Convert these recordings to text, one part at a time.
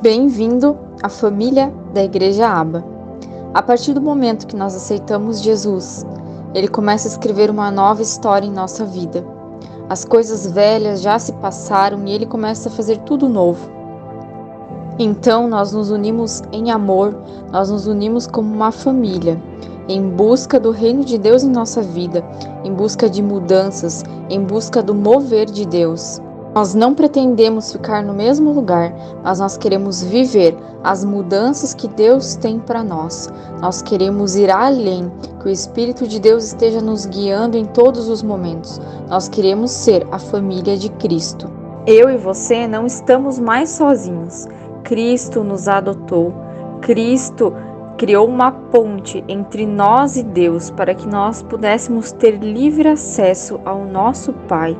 Bem-vindo à família da Igreja Aba. A partir do momento que nós aceitamos Jesus, Ele começa a escrever uma nova história em nossa vida. As coisas velhas já se passaram e Ele começa a fazer tudo novo. Então nós nos unimos em amor, nós nos unimos como uma família, em busca do reino de Deus em nossa vida, em busca de mudanças, em busca do mover de Deus. Nós não pretendemos ficar no mesmo lugar, mas nós queremos viver as mudanças que Deus tem para nós. Nós queremos ir além, que o Espírito de Deus esteja nos guiando em todos os momentos. Nós queremos ser a família de Cristo. Eu e você não estamos mais sozinhos. Cristo nos adotou. Cristo criou uma ponte entre nós e Deus para que nós pudéssemos ter livre acesso ao nosso Pai.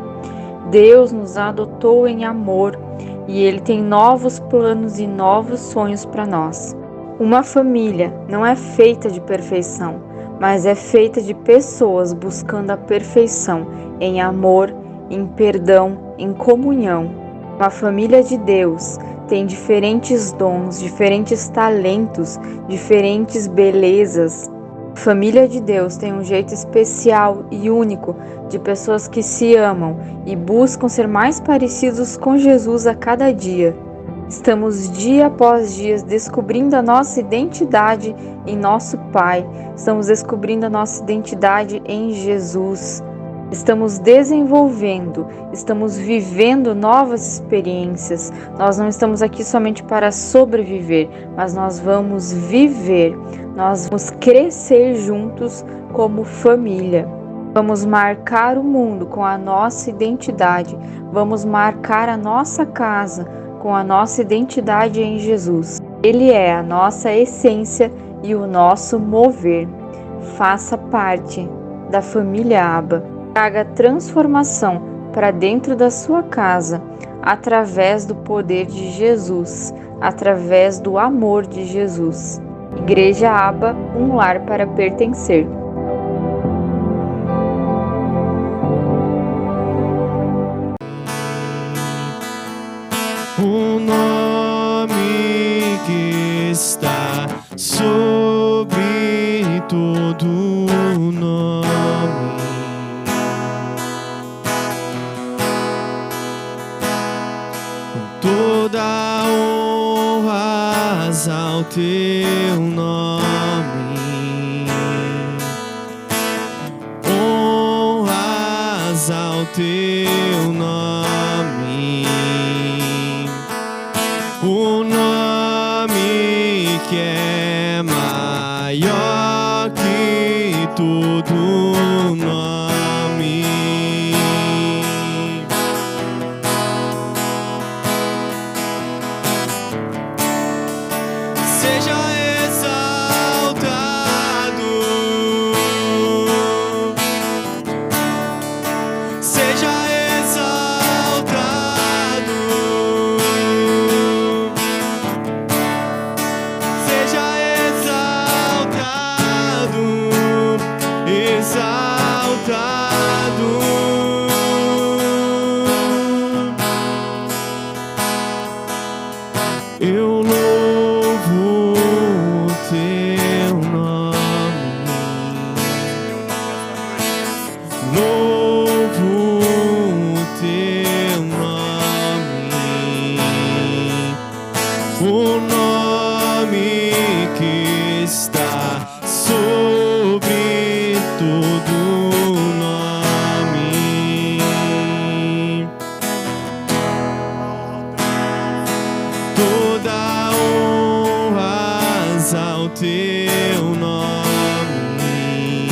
Deus nos adotou em amor e Ele tem novos planos e novos sonhos para nós. Uma família não é feita de perfeição, mas é feita de pessoas buscando a perfeição em amor, em perdão, em comunhão. Uma família de Deus tem diferentes dons, diferentes talentos, diferentes belezas. A família de Deus tem um jeito especial e único de pessoas que se amam e buscam ser mais parecidos com Jesus a cada dia. Estamos dia após dia descobrindo a nossa identidade em nosso Pai. Estamos descobrindo a nossa identidade em Jesus. Estamos desenvolvendo, estamos vivendo novas experiências. Nós não estamos aqui somente para sobreviver, mas nós vamos viver. Nós vamos crescer juntos como família. Vamos marcar o mundo com a nossa identidade. Vamos marcar a nossa casa com a nossa identidade em Jesus. Ele é a nossa essência e o nosso mover. Faça parte da família Aba. Traga transformação para dentro da sua casa através do poder de Jesus, através do amor de Jesus. Igreja Aba, um lar para pertencer. O nome que está sobre todo nome, toda honra ao teu nome, honras ao teu nome, o nome que é maior que todo nome. Seja exaltado, seja exaltado, seja exaltado, exaltado. Eu louvo o teu nome, louvo o teu nome, o nome que está sobre todo nome. Toda honras ao teu nome,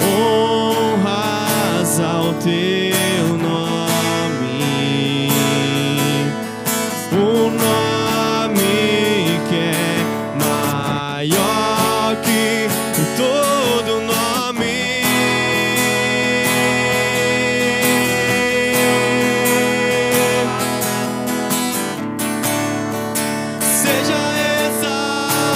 honras ao teu nome, o nome que é maior que todo nome. Seja exaltado.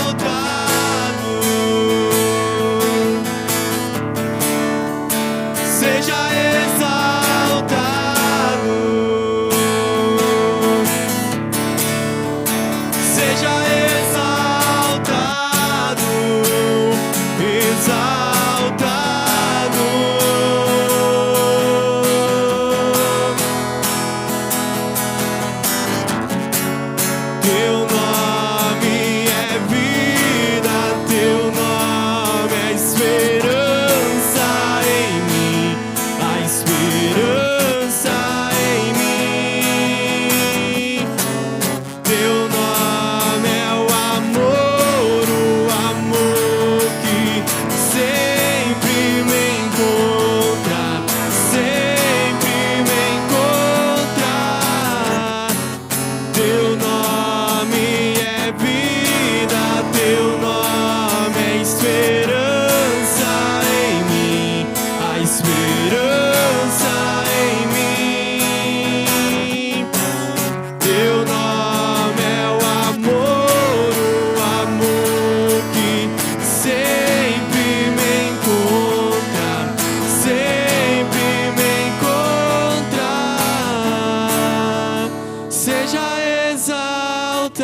seja exaltado.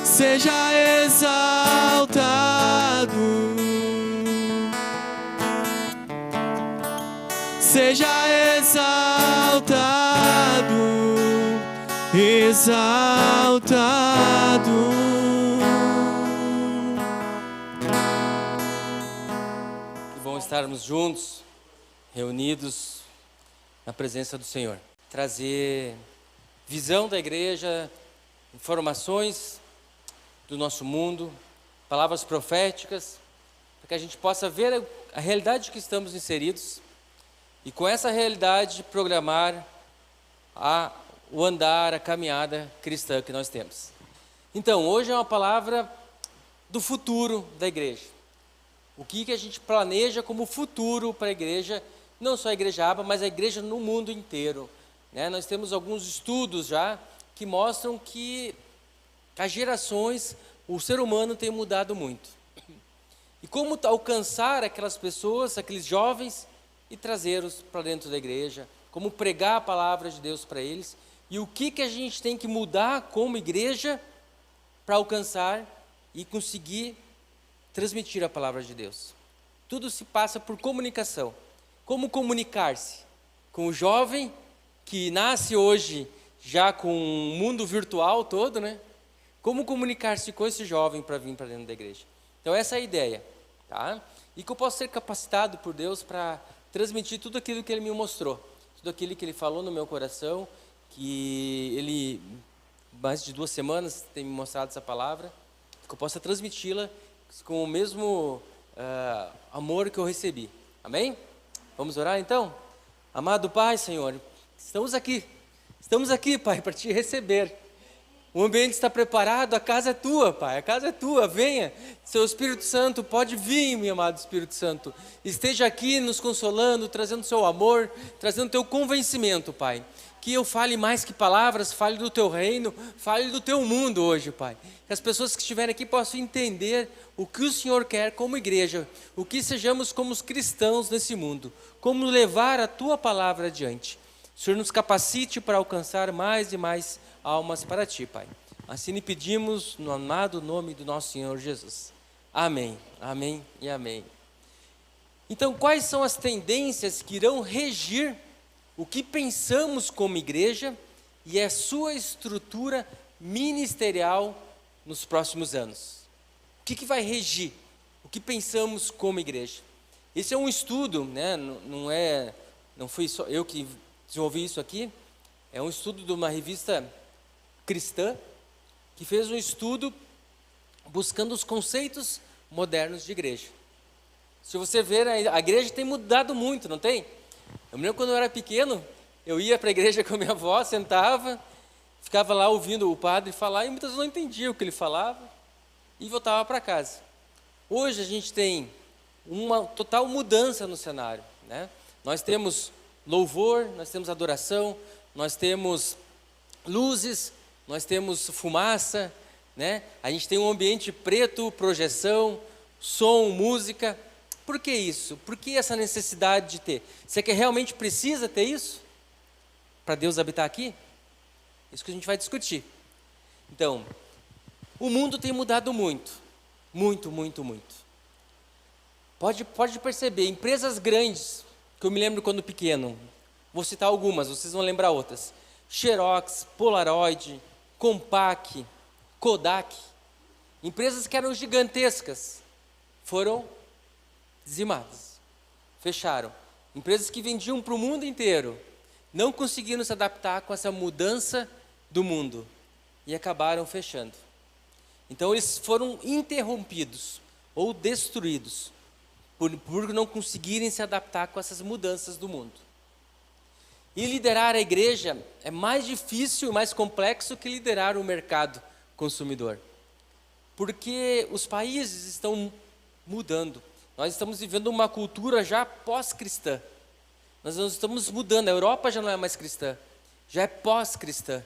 Seja exaltado. Seja exaltado. Exaltado. Que bom estarmos juntos, reunidos na presença do Senhor. Trazer visão da igreja, informações do nosso mundo, palavras proféticas, para que a gente possa ver a realidade que estamos inseridos e com essa realidade programar o andar, a caminhada cristã que nós temos. Então, hoje é uma palavra do futuro da igreja. O que a gente planeja como futuro para a igreja, não só a Igreja Aba, mas a igreja no mundo inteiro, né? Nós temos alguns estudos já que mostram que as gerações, o ser humano tem mudado muito. E como alcançar aquelas pessoas, aqueles jovens, e trazê-los para dentro da igreja, como pregar a palavra de Deus para eles, e o que a gente tem que mudar como igreja para alcançar e conseguir transmitir a palavra de Deus. Tudo se passa por comunicação. Como comunicar-se com o jovem que nasce hoje já com o mundo virtual todo, né? Como comunicar-se com esse jovem para vir para dentro da igreja. Então essa é a ideia, tá? E que eu posso ser capacitado por Deus para transmitir tudo aquilo que Ele me mostrou, tudo aquilo que Ele falou no meu coração, que Ele, mais de 2 semanas, tem me mostrado essa palavra, que eu possa transmiti-la com o mesmo amor que eu recebi. Amém? Vamos orar então? Amado Pai, Senhor, estamos aqui, Pai, para Te receber. O ambiente está preparado, a casa é Tua, Pai, a casa é Tua, venha. Seu Espírito Santo, pode vir, meu amado Espírito Santo. Esteja aqui nos consolando, trazendo Seu amor, trazendo Teu convencimento, Pai. Que eu fale mais que palavras, fale do Teu reino, fale do Teu mundo hoje, Pai. Que as pessoas que estiverem aqui possam entender o que o Senhor quer como igreja, o que sejamos como os cristãos nesse mundo, como levar a Tua palavra adiante. O Senhor nos capacite para alcançar mais e mais almas para Ti, Pai. Assim lhe pedimos no amado nome do nosso Senhor Jesus. Amém, amém e amém. Então, quais são as tendências que irão regir o que pensamos como igreja e a sua estrutura ministerial nos próximos anos? O que vai regir o que pensamos como igreja? Esse é um estudo, né? Não fui só eu que desenvolvi isso aqui. É um estudo de uma revista cristã que fez um estudo buscando os conceitos modernos de igreja. Se você ver, a igreja tem mudado muito, não tem? Eu me lembro quando eu era pequeno, eu ia para a igreja com a minha avó, sentava, ficava lá ouvindo o padre falar e muitas vezes não entendia o que ele falava e voltava para casa. Hoje a gente tem uma total mudança no cenário, né? Nós temos louvor, nós temos adoração, nós temos luzes, nós temos fumaça, né? A gente tem um ambiente preto, projeção, som, música. Por que isso? Por que essa necessidade de ter? Você que realmente precisa ter isso? Para Deus habitar aqui? Isso que a gente vai discutir. Então, o mundo tem mudado muito. Muito, muito, muito. Pode perceber, empresas grandes, que eu me lembro quando pequeno, vou citar algumas, vocês vão lembrar outras. Xerox, Polaroid, Compaq, Kodak. Empresas que eram gigantescas, foram dizimadas, fecharam. Empresas que vendiam para o mundo inteiro, não conseguiram se adaptar com essa mudança do mundo e acabaram fechando. Então eles foram interrompidos ou destruídos por não conseguirem se adaptar com essas mudanças do mundo. E liderar a igreja é mais difícil e mais complexo que liderar o mercado consumidor, porque os países estão mudando. Nós estamos vivendo uma cultura já pós-cristã. Nós estamos mudando. A Europa já não é mais cristã, já é pós-cristã.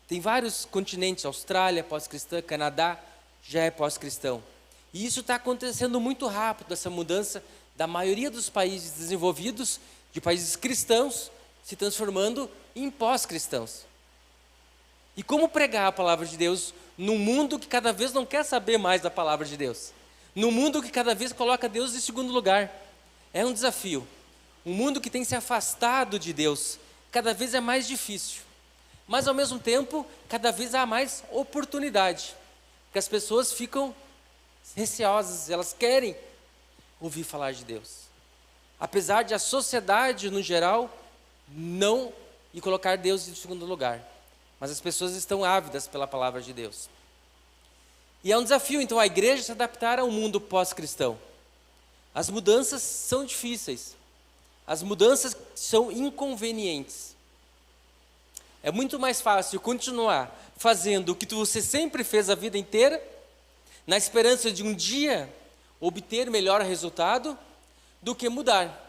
Tem vários continentes, Austrália pós-cristã, Canadá já é pós-cristão. E isso está acontecendo muito rápido, essa mudança da maioria dos países desenvolvidos de países cristãos se transformando em pós-cristãos. E como pregar a palavra de Deus num mundo que cada vez não quer saber mais da palavra de Deus? Num mundo que cada vez coloca Deus em segundo lugar. É um desafio. Um mundo que tem se afastado de Deus, cada vez é mais difícil. Mas ao mesmo tempo, cada vez há mais oportunidade. Porque as pessoas ficam receosas, elas querem ouvir falar de Deus. Apesar de a sociedade, no geral, não e colocar Deus em segundo lugar. Mas as pessoas estão ávidas pela palavra de Deus. E é um desafio, então, a igreja se adaptar ao mundo pós-cristão. As mudanças são difíceis. As mudanças são inconvenientes. É muito mais fácil continuar fazendo o que você sempre fez a vida inteira, na esperança de um dia obter melhor resultado, do que mudar.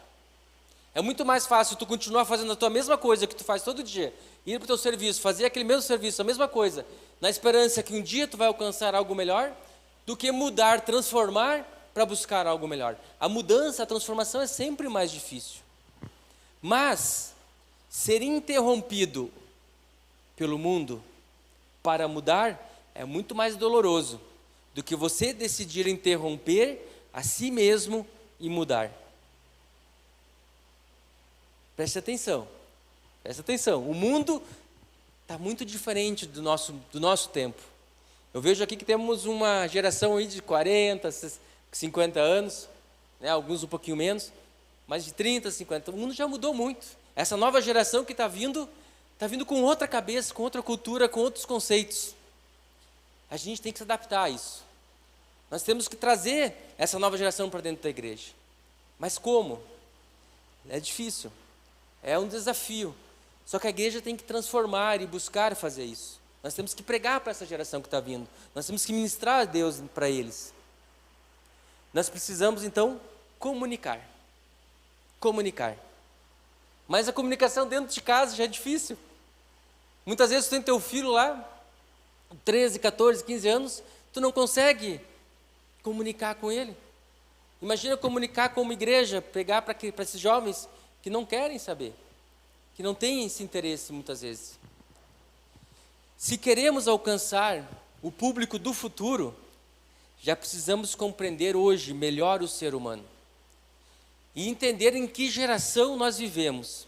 É muito mais fácil tu continuar fazendo a tua mesma coisa que tu faz todo dia, ir para o teu serviço, fazer aquele mesmo serviço, a mesma coisa, na esperança que um dia tu vai alcançar algo melhor, do que mudar, transformar para buscar algo melhor. A mudança, a transformação é sempre mais difícil. Mas ser interrompido pelo mundo para mudar é muito mais doloroso do que você decidir interromper a si mesmo e mudar. Preste atenção, preste atenção. O mundo está muito diferente do nosso tempo. Eu vejo aqui que temos uma geração aí de 40, 50 anos, né, alguns um pouquinho menos, mas de 30, 50. O mundo já mudou muito. Essa nova geração que está vindo com outra cabeça, com outra cultura, com outros conceitos. A gente tem que se adaptar a isso. Nós temos que trazer essa nova geração para dentro da igreja. Mas como? É difícil. É um desafio. Só que a igreja tem que transformar e buscar fazer isso. Nós temos que pregar para essa geração que está vindo. Nós temos que ministrar a Deus para eles. Nós precisamos, então, comunicar. Comunicar. Mas a comunicação dentro de casa já é difícil. Muitas vezes tu tem teu filho lá, 13, 14, 15 anos, tu não consegue comunicar com ele. Imagina comunicar com uma igreja, pregar para esses jovens que não querem saber, que não têm esse interesse muitas vezes. Se queremos alcançar o público do futuro, já precisamos compreender hoje melhor o ser humano e entender em que geração nós vivemos.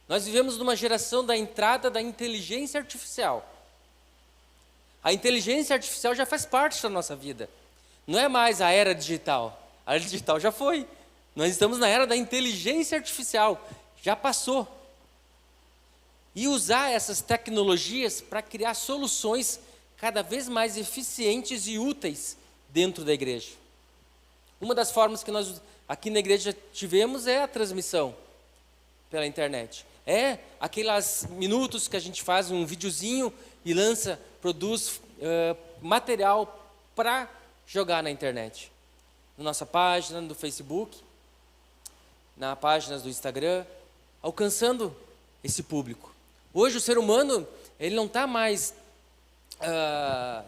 Nós vivemos numa geração da entrada da inteligência artificial. A inteligência artificial já faz parte da nossa vida. Não é mais a era digital. A era digital já foi. Nós estamos na era da inteligência artificial. Já passou. E usar essas tecnologias para criar soluções cada vez mais eficientes e úteis dentro da igreja. Uma das formas que nós aqui na igreja tivemos é a transmissão pela internet. É aqueles minutos que a gente faz um videozinho e produz material para jogar na internet. Na nossa página, no Facebook, na página do Instagram, alcançando esse público. Hoje o ser humano, ele não está mais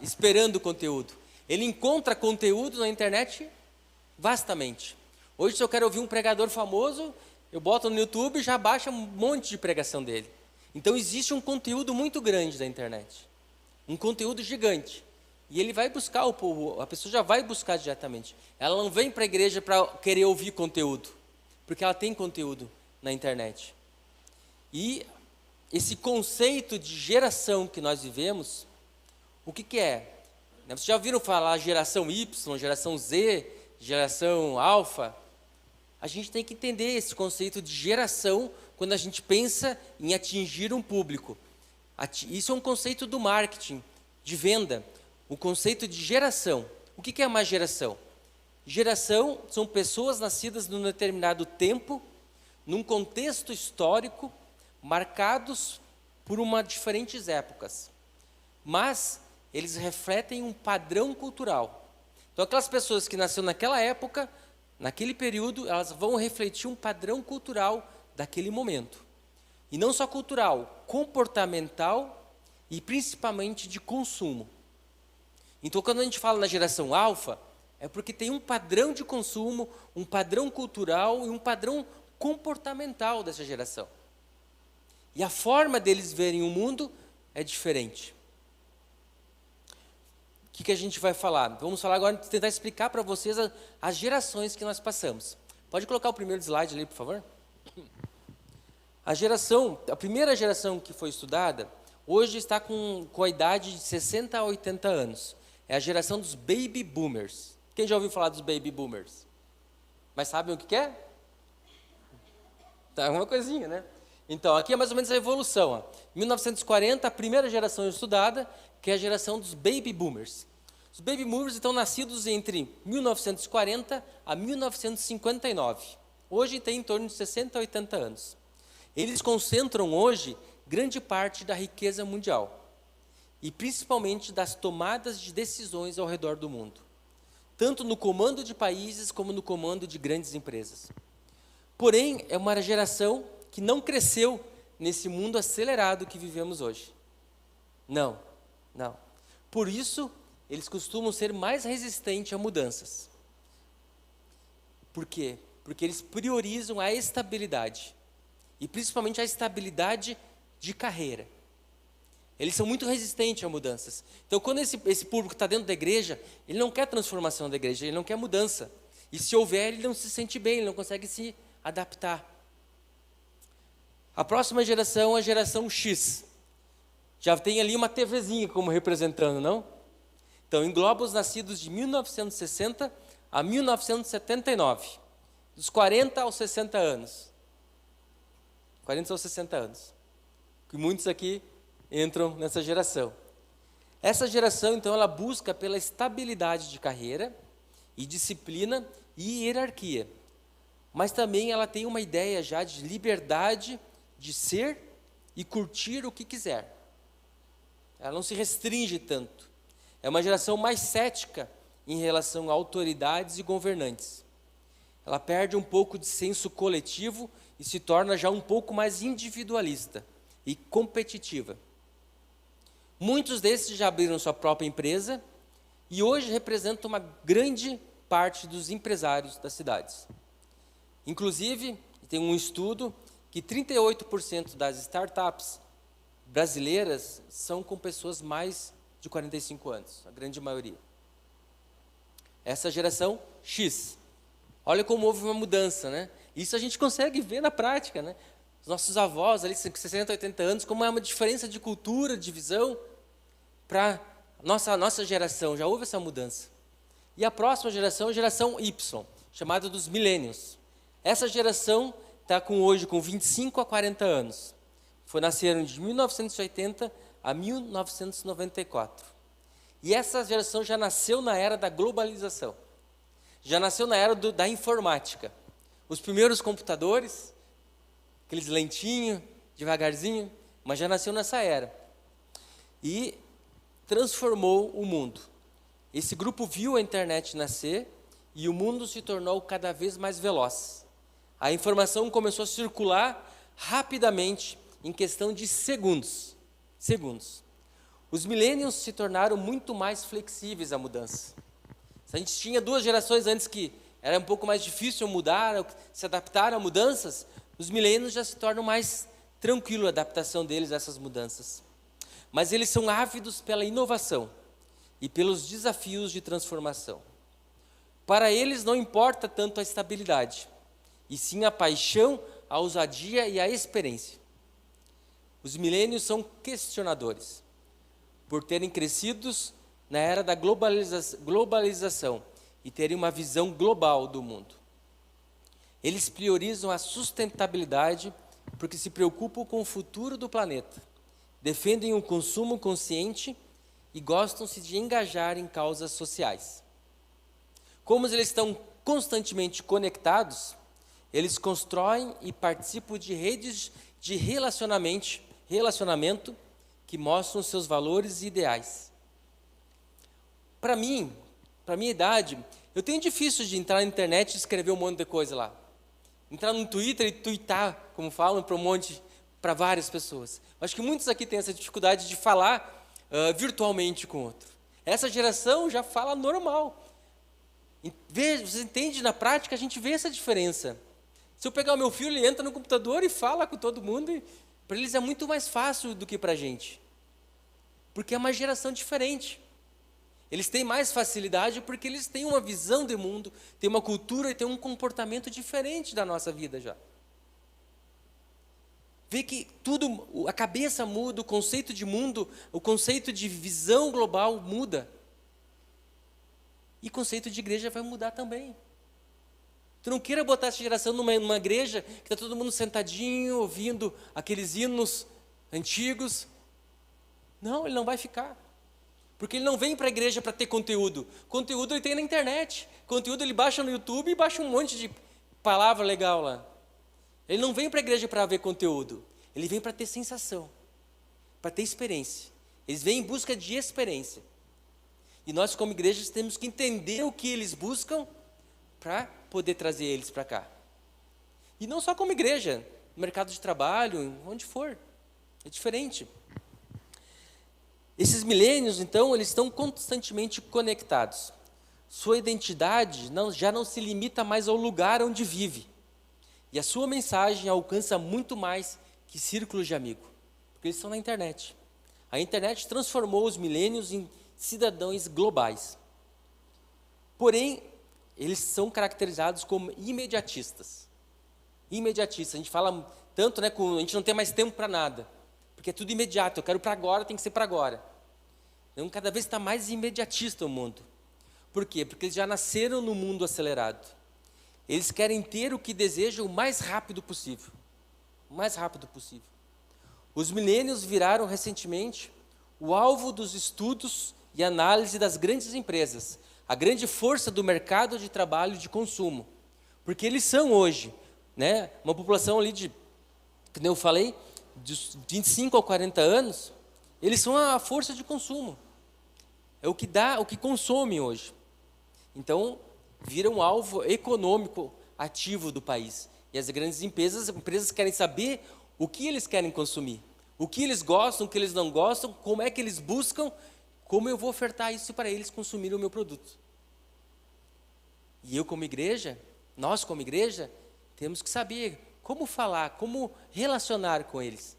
esperando conteúdo. Ele encontra conteúdo na internet vastamente. Hoje, se eu quero ouvir um pregador famoso, eu boto no YouTube e já baixa um monte de pregação dele. Então existe um conteúdo muito grande da internet. Um conteúdo gigante. E ele vai buscar o povo, a pessoa já vai buscar diretamente. Ela não vem para a igreja para querer ouvir conteúdo, porque ela tem conteúdo na internet. E esse conceito de geração que nós vivemos, o que é? Vocês já ouviram falar geração Y, geração Z, geração alfa? A gente tem que entender esse conceito de geração quando a gente pensa em atingir um público. Isso é um conceito do marketing, de venda. O conceito de geração. O que é uma geração? Geração são pessoas nascidas num determinado tempo, num contexto histórico, marcados por diferentes épocas. Mas eles refletem um padrão cultural. Então, aquelas pessoas que nasceram naquela época, naquele período, elas vão refletir um padrão cultural daquele momento. E não só cultural, comportamental e principalmente de consumo. Então, quando a gente fala na geração alfa, é porque tem um padrão de consumo, um padrão cultural e um padrão comportamental dessa geração. E a forma deles verem o mundo é diferente. O que a gente vai falar? Vamos falar agora, tentar explicar para vocês as gerações que nós passamos. Pode colocar o primeiro slide ali, por favor? A primeira geração que foi estudada, hoje está com a idade de 60 a 80 anos. É a geração dos Baby Boomers. Quem já ouviu falar dos Baby Boomers? Mas sabem o que é? Tá uma coisinha, né? Então, aqui é mais ou menos a evolução. Ó. 1940, a primeira geração estudada, que é a geração dos Baby Boomers. Os Baby Boomers estão nascidos entre 1940 a 1959. Hoje tem em torno de 60 a 80 anos. Eles concentram hoje grande parte da riqueza mundial e principalmente das tomadas de decisões ao redor do mundo, tanto no comando de países como no comando de grandes empresas. Porém, é uma geração que não cresceu nesse mundo acelerado que vivemos hoje. Não. Por isso, eles costumam ser mais resistentes a mudanças. Por quê? Porque eles priorizam a estabilidade. E principalmente a estabilidade de carreira. Eles são muito resistentes a mudanças. Então, quando esse público está dentro da igreja, ele não quer transformação da igreja, ele não quer mudança. E se houver, ele não se sente bem, ele não consegue se adaptar. A próxima geração é a geração X. Já tem ali uma TVzinha como representando, não? Então, engloba os nascidos de 1960 a 1979. Dos 40 aos 60 anos. 40 aos 60 anos. Que muitos aqui entram nessa geração. Essa geração, então, ela busca pela estabilidade de carreira e disciplina e hierarquia. Mas também ela tem uma ideia já de liberdade de ser e curtir o que quiser. Ela não se restringe tanto. É uma geração mais cética em relação a autoridades e governantes. Ela perde um pouco de senso coletivo e se torna já um pouco mais individualista e competitiva. Muitos desses já abriram sua própria empresa e hoje representam uma grande parte dos empresários das cidades. Inclusive, tem um estudo que 38% das startups brasileiras são com pessoas mais de 45 anos, a grande maioria. Essa geração X. Olha como houve uma mudança, né? Isso a gente consegue ver na prática, né? Os nossos avós, ali, 60, 80 anos, como é uma diferença de cultura, de visão, para a nossa geração. Já houve essa mudança. E a próxima geração é a geração Y, chamada dos millennials. Essa geração está hoje com 25 a 40 anos. Nasceram de 1980 a 1994. E essa geração já nasceu na era da globalização. Já nasceu na era da informática. Os primeiros computadores, aqueles lentinhos, devagarzinho, mas já nasceu nessa era. E transformou o mundo. Esse grupo viu a internet nascer e o mundo se tornou cada vez mais veloz. A informação começou a circular rapidamente em questão de segundos. Os millennials se tornaram muito mais flexíveis à mudança. Se a gente tinha duas gerações antes que era um pouco mais difícil mudar, se adaptar a mudanças, os millennials já se tornam mais tranquilo a adaptação deles a essas mudanças. Mas eles são ávidos pela inovação e pelos desafios de transformação. Para eles não importa tanto a estabilidade, e sim a paixão, a ousadia e a experiência. Os millennials são questionadores, por terem crescidos na era da globalização e terem uma visão global do mundo. Eles priorizam a sustentabilidade porque se preocupam com o futuro do planeta, defendem o consumo consciente e gostam-se de engajar em causas sociais. Como eles estão constantemente conectados, eles constroem e participam de redes de relacionamento que mostram seus valores e ideais. Para mim, para minha idade, eu tenho difícil de entrar na internet e escrever um monte de coisa lá. Entrar no Twitter e tweetar, como falam, para várias pessoas. Acho que muitos aqui têm essa dificuldade de falar virtualmente com outro. Essa geração já fala normal. Você entende, na prática, a gente vê essa diferença. Se eu pegar o meu filho, ele entra no computador e fala com todo mundo. Para eles é muito mais fácil do que para a gente. Porque é uma geração diferente. Eles têm mais facilidade porque eles têm uma visão de mundo, têm uma cultura e têm um comportamento diferente da nossa vida já. Vê que tudo, a cabeça muda, o conceito de mundo, o conceito de visão global muda. E o conceito de igreja vai mudar também. Tu não queira botar essa geração numa igreja que está todo mundo sentadinho, ouvindo aqueles hinos antigos. Não, ele não vai ficar. Porque ele não vem para a igreja para ter conteúdo. Conteúdo ele tem na internet. Conteúdo ele baixa no YouTube e baixa um monte de palavra legal lá. Ele não vem para a igreja para ver conteúdo. Ele vem para ter sensação, para ter experiência. Eles vêm em busca de experiência. E nós, como igrejas, temos que entender o que eles buscam para poder trazer eles para cá. E não só como igreja, no mercado de trabalho, onde for. É diferente. Esses milênios, então, eles estão constantemente conectados. Sua identidade já não se limita mais ao lugar onde vive. E a sua mensagem alcança muito mais que círculos de amigos. Porque eles estão na internet. A internet transformou os milênios em cidadãos globais. Porém, eles são caracterizados como imediatistas. Imediatistas. A gente fala tanto, né, a gente não tem mais tempo para nada. Porque é tudo imediato. Eu quero para agora, tem que ser para agora. Então, cada vez está mais imediatista o mundo. Por quê? Porque eles já nasceram no mundo acelerado. Eles querem ter o que desejam o mais rápido possível. O mais rápido possível. Os milênios viraram recentemente o alvo dos estudos e análise das grandes empresas, a grande força do mercado de trabalho de consumo. Porque eles são hoje, né, uma população ali de, como eu falei, de 25 a 40 anos, eles são a força de consumo. É o que dá, o que consome hoje. Então, vira um alvo econômico ativo do país. E as grandes empresas querem saber o que eles querem consumir, o que eles gostam, o que eles não gostam, como é que eles buscam, como eu vou ofertar isso para eles consumirem o meu produto. E eu como igreja, nós como igreja, temos que saber como falar, como relacionar com eles,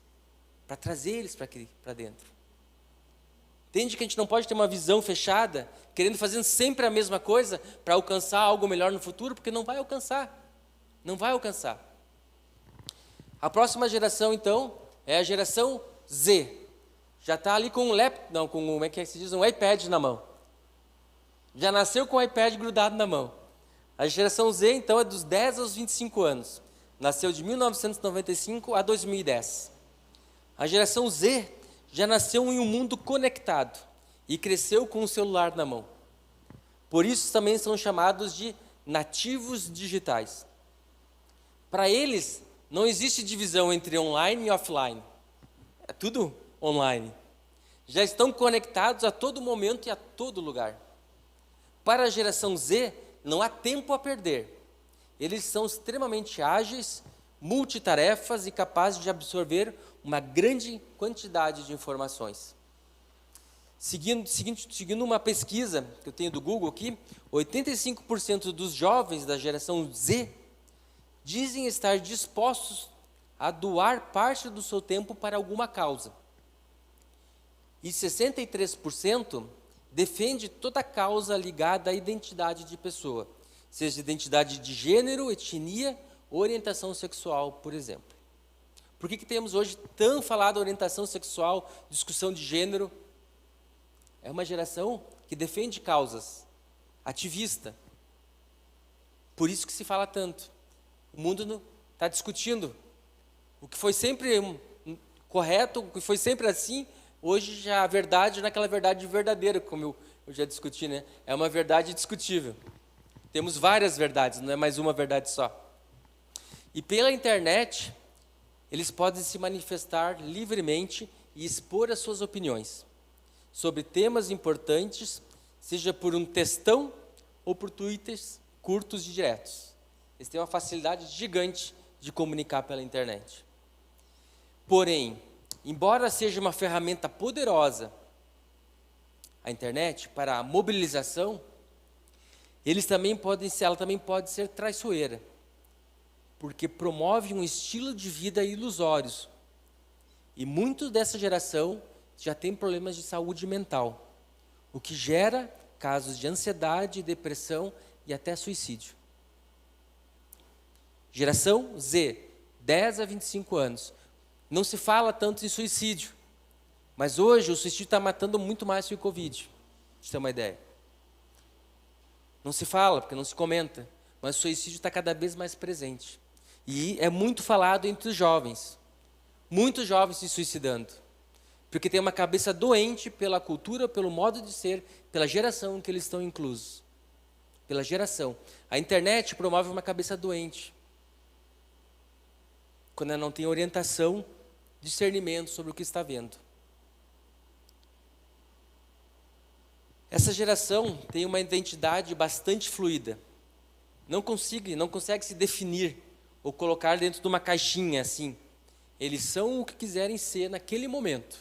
para trazer eles para dentro. Entende que a gente não pode ter uma visão fechada, querendo fazer sempre a mesma coisa para alcançar algo melhor no futuro, porque não vai alcançar. Não vai alcançar. A próxima geração, então, é a geração Z. Já está ali com como é que se diz? Um iPad na mão. Já nasceu com o iPad grudado na mão. A geração Z, então, é dos 10 aos 25 anos. Nasceu de 1995 a 2010. A geração Z já nasceu em um mundo conectado e cresceu com o celular na mão. Por isso também são chamados de nativos digitais. Para eles, não existe divisão entre online e offline. É tudo online. Já estão conectados a todo momento e a todo lugar. Para a geração Z, não há tempo a perder. Eles são extremamente ágeis, multitarefas e capazes de absorver uma grande quantidade de informações. Seguindo uma pesquisa que eu tenho do Google aqui, 85% dos jovens da geração Z dizem estar dispostos a doar parte do seu tempo para alguma causa. E 63% defende toda causa ligada à identidade de pessoa, seja identidade de gênero, etnia ou orientação sexual, por exemplo. Por que temos hoje tão falado orientação sexual, discussão de gênero? É uma geração que defende causas, ativista. Por isso que se fala tanto. O mundo está discutindo. O que foi sempre correto, o que foi sempre assim, hoje já a verdade não é aquela verdade verdadeira, como eu já discuti, né? É uma verdade discutível. Temos várias verdades, não é mais uma verdade só. E pela internet, eles podem se manifestar livremente e expor as suas opiniões sobre temas importantes, seja por um textão ou por twitters curtos e diretos. Eles têm uma facilidade gigante de comunicar pela internet. Porém, embora seja uma ferramenta poderosa, a internet, para a mobilização, ela também pode ser traiçoeira. porque promove um estilo de vida ilusório. E muitos dessa geração já têm problemas de saúde mental, o que gera casos de ansiedade, depressão e até suicídio. Geração Z, 10 a 25 anos. Não se fala tanto em suicídio, mas hoje o suicídio está matando muito mais que o Covid, pra você ter uma ideia. Não se fala, porque não se comenta, mas o suicídio está cada vez mais presente. E é muito falado entre os jovens. Muitos jovens se suicidando, porque tem uma cabeça doente pela cultura, pelo modo de ser, pela geração em que eles estão inclusos. Pela geração. A internet promove uma cabeça doente, quando ela não tem orientação, discernimento sobre o que está vendo. Essa geração tem uma identidade bastante fluida. Não consegue se definir ou colocar dentro de uma caixinha assim. Eles são o que quiserem ser naquele momento.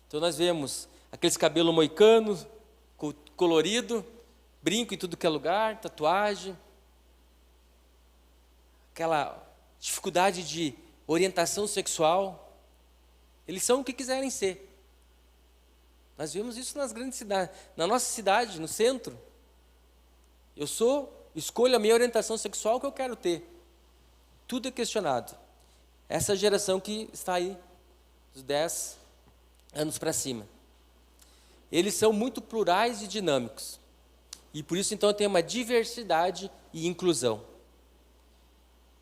Então nós vemos aqueles cabelos moicanos, colorido, brinco em tudo que é lugar, tatuagem, aquela dificuldade de orientação sexual. Eles são o que quiserem ser. Nós vemos isso nas grandes cidades. Na nossa cidade, no centro, escolho a minha orientação sexual que eu quero ter. Tudo é questionado. Essa geração que está aí, dos 10 anos para cima. Eles são muito plurais e dinâmicos. E por isso, então, tem uma diversidade e inclusão.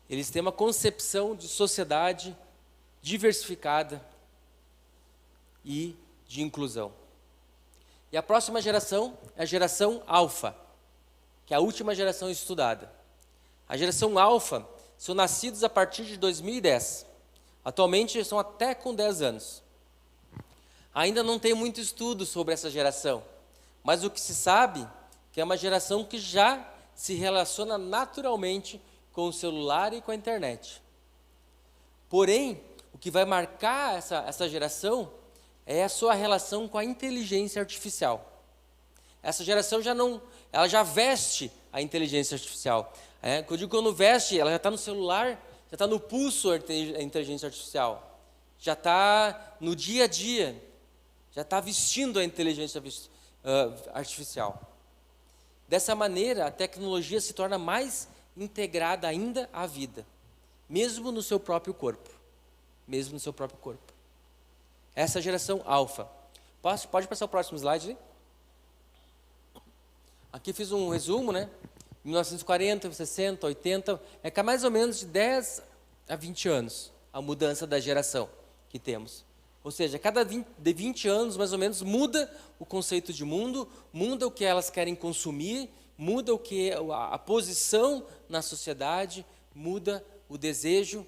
Eles têm uma concepção de sociedade diversificada e de inclusão. E a próxima geração é a geração alfa, que é a última geração estudada. A geração alfa são nascidos a partir de 2010. Atualmente são até com 10 anos. Ainda não tem muito estudo sobre essa geração, mas o que se sabe que é uma geração que já se relaciona naturalmente com o celular e com a internet. Porém, o que vai marcar essa geração é a sua relação com a inteligência artificial. Essa geração ela já veste a inteligência artificial. Quando veste, ela já está no celular, já está no pulso a inteligência artificial. Já está no dia a dia, já está vestindo a inteligência artificial. Dessa maneira, a tecnologia se torna mais integrada ainda à vida, mesmo no seu próprio corpo. Mesmo no seu próprio corpo. Essa é a geração alfa. Pode passar o próximo slide? Aqui fiz um resumo, né? 1940, 60, 80, é mais ou menos de 10 a 20 anos a mudança da geração que temos. Ou seja, cada 20 anos, mais ou menos, muda o conceito de mundo, muda o que elas querem consumir, muda a posição na sociedade, muda o desejo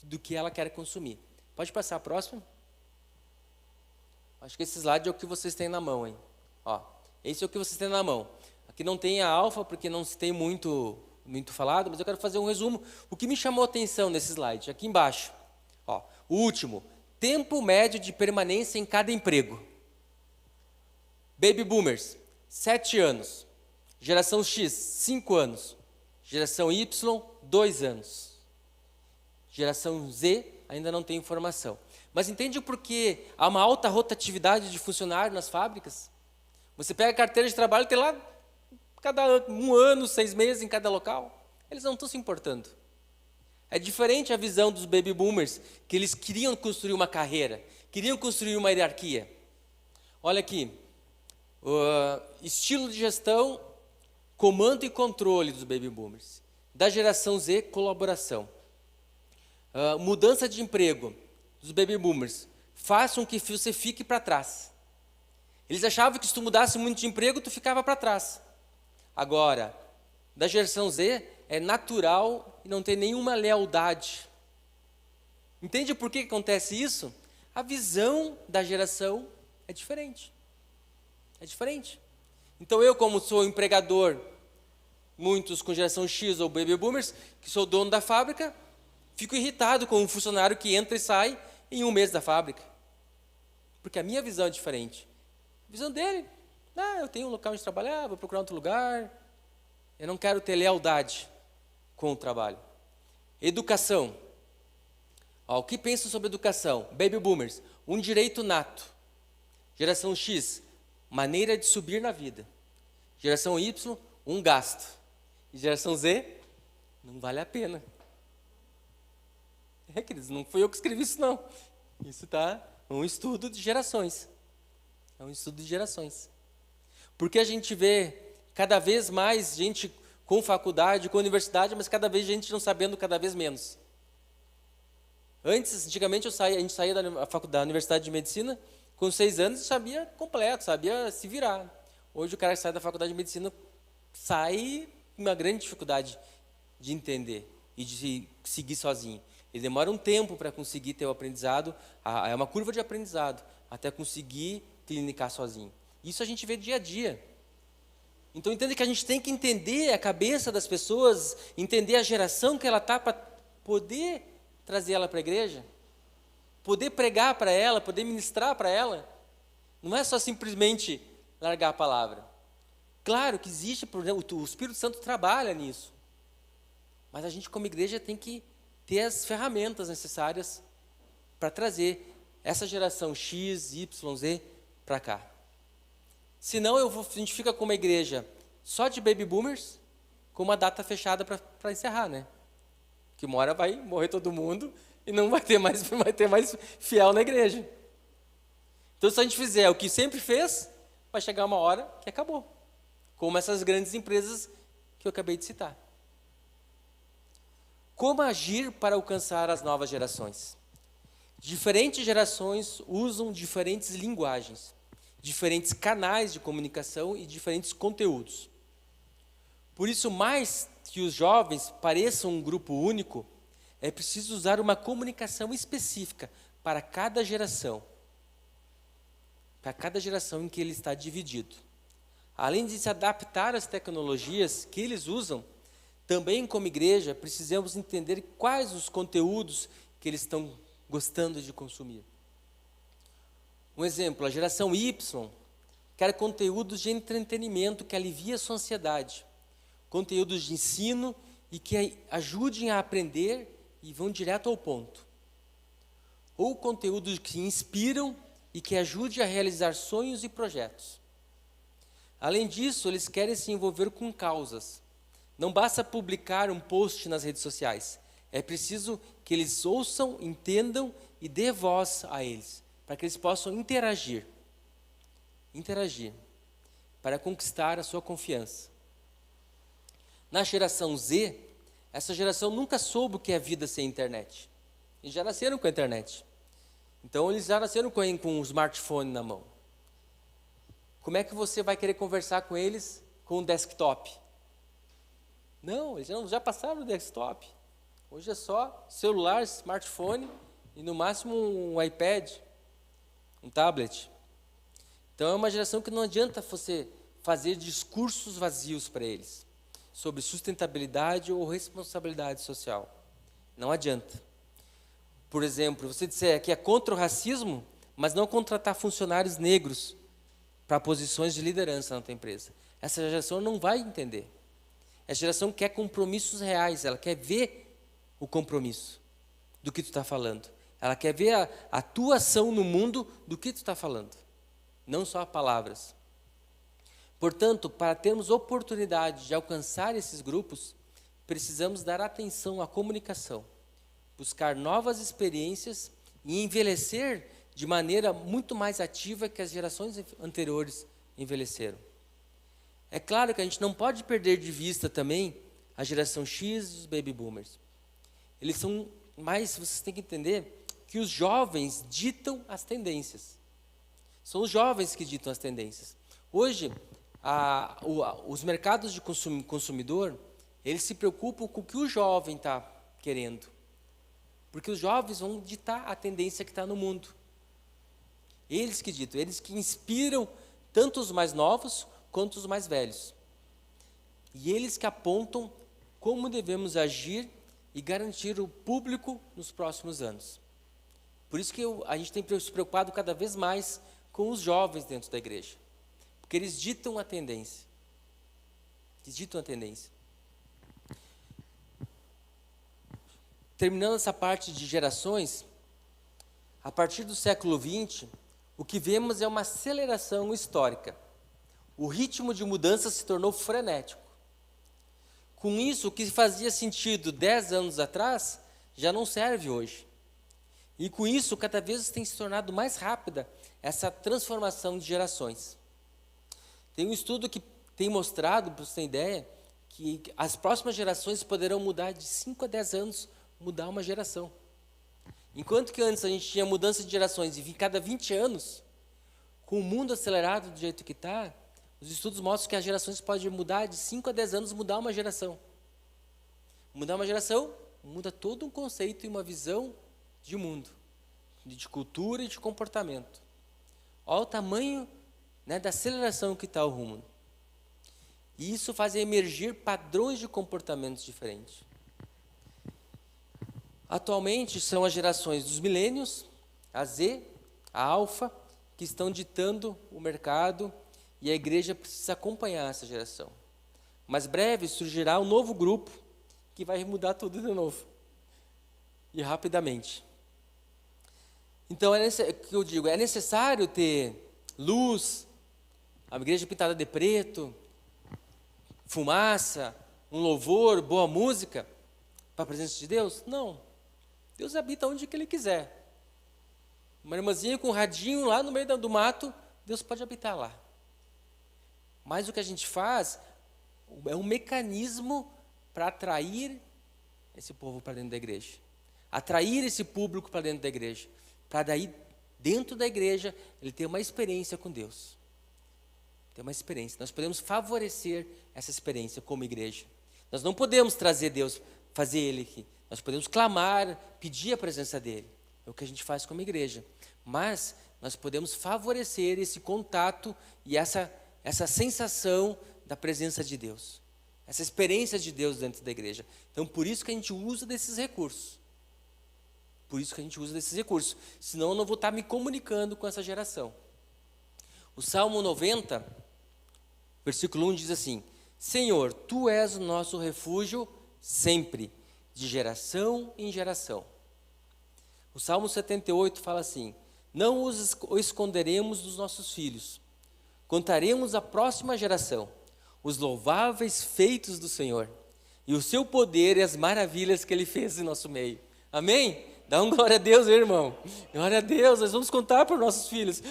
do que ela quer consumir. Pode passar a próxima? Acho que esse slide é o que vocês têm na mão, hein? Ó, esse é o que vocês têm na mão. Aqui não tem a alfa, porque não se tem muito falado, mas eu quero fazer um resumo. O que me chamou a atenção nesse slide, aqui embaixo. Ó, o último, tempo médio de permanência em cada emprego. Baby Boomers, 7 anos. Geração X, 5 anos. Geração Y, 2 anos. Geração Z, ainda não tem informação. Mas entende por que há uma alta rotatividade de funcionário nas fábricas? Você pega a carteira de trabalho e tem lá cada 1 ano, 6 meses em cada local. Eles não estão se importando. É diferente a visão dos baby boomers, que eles queriam construir uma carreira, queriam construir uma hierarquia. Olha aqui, estilo de gestão, comando e controle dos baby boomers. Da geração Z, colaboração. Mudança de emprego dos baby boomers. Façam que você fique para trás. Eles achavam que se tu mudasse muito de emprego, tu ficava para trás. Agora, da geração Z, é natural e não tem nenhuma lealdade. Entende por que acontece isso? A visão da geração é diferente. É diferente. Então eu, como sou empregador, muitos com geração X ou baby boomers, que sou dono da fábrica, fico irritado com um funcionário que entra e sai em 1 mês da fábrica. Porque a minha visão é diferente. A visão dele, eu tenho um local onde trabalhar, vou procurar outro lugar. Eu não quero ter lealdade com o trabalho. Educação. Ó, o que pensam sobre educação? Baby boomers, um direito nato. Geração X, maneira de subir na vida. Geração Y, um gasto. E geração Z, não vale a pena. Queridos, não fui eu que escrevi isso, não. Isso está um estudo de gerações. É um estudo de gerações. Porque a gente vê cada vez mais gente com faculdade, com universidade, mas cada vez gente não sabendo cada vez menos. Antigamente a gente saía da Universidade de Medicina com 6 anos e sabia completo, sabia se virar. Hoje o cara que sai da Faculdade de Medicina sai com uma grande dificuldade de entender e de seguir sozinho. Ele demora um tempo para conseguir ter o aprendizado, é uma curva de aprendizado, até conseguir clinicar sozinho. Isso a gente vê dia a dia. Então entenda que a gente tem que entender a cabeça das pessoas, entender a geração que ela está para poder trazer ela para a igreja, poder pregar para ela, poder ministrar para ela. Não é só simplesmente largar a palavra. Claro que existe, por exemplo, o Espírito Santo trabalha nisso. Mas a gente como igreja tem que ter as ferramentas necessárias para trazer essa geração X, Y, Z para cá. Senão a gente fica com uma igreja só de baby boomers, com uma data fechada para encerrar, né? Que uma hora vai morrer todo mundo e não vai ter mais fiel na igreja. Então, se a gente fizer o que sempre fez, vai chegar uma hora que acabou. Como essas grandes empresas que eu acabei de citar. Como agir para alcançar as novas gerações? Diferentes gerações usam diferentes linguagens, diferentes canais de comunicação e diferentes conteúdos. Por isso, mais que os jovens pareçam um grupo único, é preciso usar uma comunicação específica para cada geração em que ele está dividido. Além de se adaptar às tecnologias que eles usam, também como igreja precisamos entender quais os conteúdos que eles estão gostando de consumir. Um exemplo, a geração Y quer conteúdos de entretenimento que aliviem a sua ansiedade, conteúdos de ensino e que ajudem a aprender e vão direto ao ponto. Ou conteúdos que inspiram e que ajudem a realizar sonhos e projetos. Além disso, eles querem se envolver com causas. Não basta publicar um post nas redes sociais. É preciso que eles ouçam, entendam e dê voz a eles, para que eles possam interagir, para conquistar a sua confiança. Na geração Z, essa geração nunca soube o que é vida sem internet. Eles já nasceram com a internet. Então, eles já nasceram com um smartphone na mão. Como é que você vai querer conversar com eles com um desktop? Não, eles já passaram o desktop. Hoje é só celular, smartphone e no máximo um iPad, um tablet. Então é uma geração que não adianta você fazer discursos vazios para eles sobre sustentabilidade ou responsabilidade social. Não adianta. Por exemplo, você disser que é contra o racismo, mas não contratar funcionários negros para posições de liderança na tua empresa. Essa geração não vai entender. Essa geração quer compromissos reais, ela quer ver o compromisso do que tu está falando. Ela quer ver a tua ação no mundo do que tu está falando, não só palavras. Portanto, para termos oportunidade de alcançar esses grupos, precisamos dar atenção à comunicação, buscar novas experiências e envelhecer de maneira muito mais ativa que as gerações anteriores envelheceram. É claro que a gente não pode perder de vista também a geração X e os baby boomers. Eles são mais, vocês têm que entender que os jovens ditam as tendências. São os jovens que ditam as tendências. Hoje, os mercados de consumidor, eles se preocupam com o que o jovem está querendo. Porque os jovens vão ditar a tendência que está no mundo. Eles que ditam, eles que inspiram tanto os mais novos quanto os mais velhos. E eles que apontam como devemos agir e garantir o público nos próximos anos. Por isso que a gente tem se preocupado cada vez mais com os jovens dentro da igreja. Porque eles ditam a tendência. Eles ditam a tendência. terminando essa parte de gerações, a partir do século XX, o que vemos é uma aceleração histórica. O ritmo de mudança se tornou frenético. Com isso, o que fazia sentido 10 anos atrás, já não serve hoje. E com isso, cada vez tem se tornado mais rápida essa transformação de gerações. Tem um estudo que tem mostrado, para você ter ideia, que as próximas gerações poderão mudar de 5 a 10 anos, mudar uma geração. Enquanto que antes a gente tinha mudança de gerações e cada 20 anos, com o mundo acelerado do jeito que está, os estudos mostram que as gerações podem mudar de 5 a 10 anos, mudar uma geração. Mudar uma geração, muda todo um conceito e uma visão de mundo, de cultura e de comportamento. Olha o tamanho, né, da aceleração que está o rumo. E isso faz emergir padrões de comportamentos diferentes. Atualmente são as gerações dos milênios, a Z, a alfa, que estão ditando o mercado, e a igreja precisa acompanhar essa geração. Mas breve surgirá um novo grupo que vai mudar tudo de novo. E rapidamente. Então, é necessário ter luz, a igreja pintada de preto, fumaça, um louvor, boa música, para a presença de Deus? Não. Deus habita onde que Ele quiser. Uma irmãzinha com um radinho lá no meio do mato, Deus pode habitar lá. Mas o que a gente faz é um mecanismo para atrair esse povo para dentro da igreja. Atrair esse público para dentro da igreja. Para daí, dentro da igreja, ele ter uma experiência com Deus. Ter uma experiência. Nós podemos favorecer essa experiência como igreja. Nós não podemos trazer Deus, fazer Ele aqui. Nós podemos clamar, pedir a presença dEle. É o que a gente faz como igreja. Mas nós podemos favorecer esse contato e essa sensação da presença de Deus. Essa experiência de Deus dentro da igreja. Então, por isso que a gente usa desses recursos. Por isso que a gente usa desses recursos. Senão eu não vou estar me comunicando com essa geração. O Salmo 90, versículo 1 diz assim: Senhor, Tu és o nosso refúgio sempre, de geração em geração. O Salmo 78 fala assim: Não os esconderemos dos nossos filhos, contaremos à próxima geração os louváveis feitos do Senhor e o seu poder e as maravilhas que Ele fez em nosso meio. Amém? Dá um glória a Deus, meu irmão. Glória a Deus, nós vamos contar para os nossos filhos.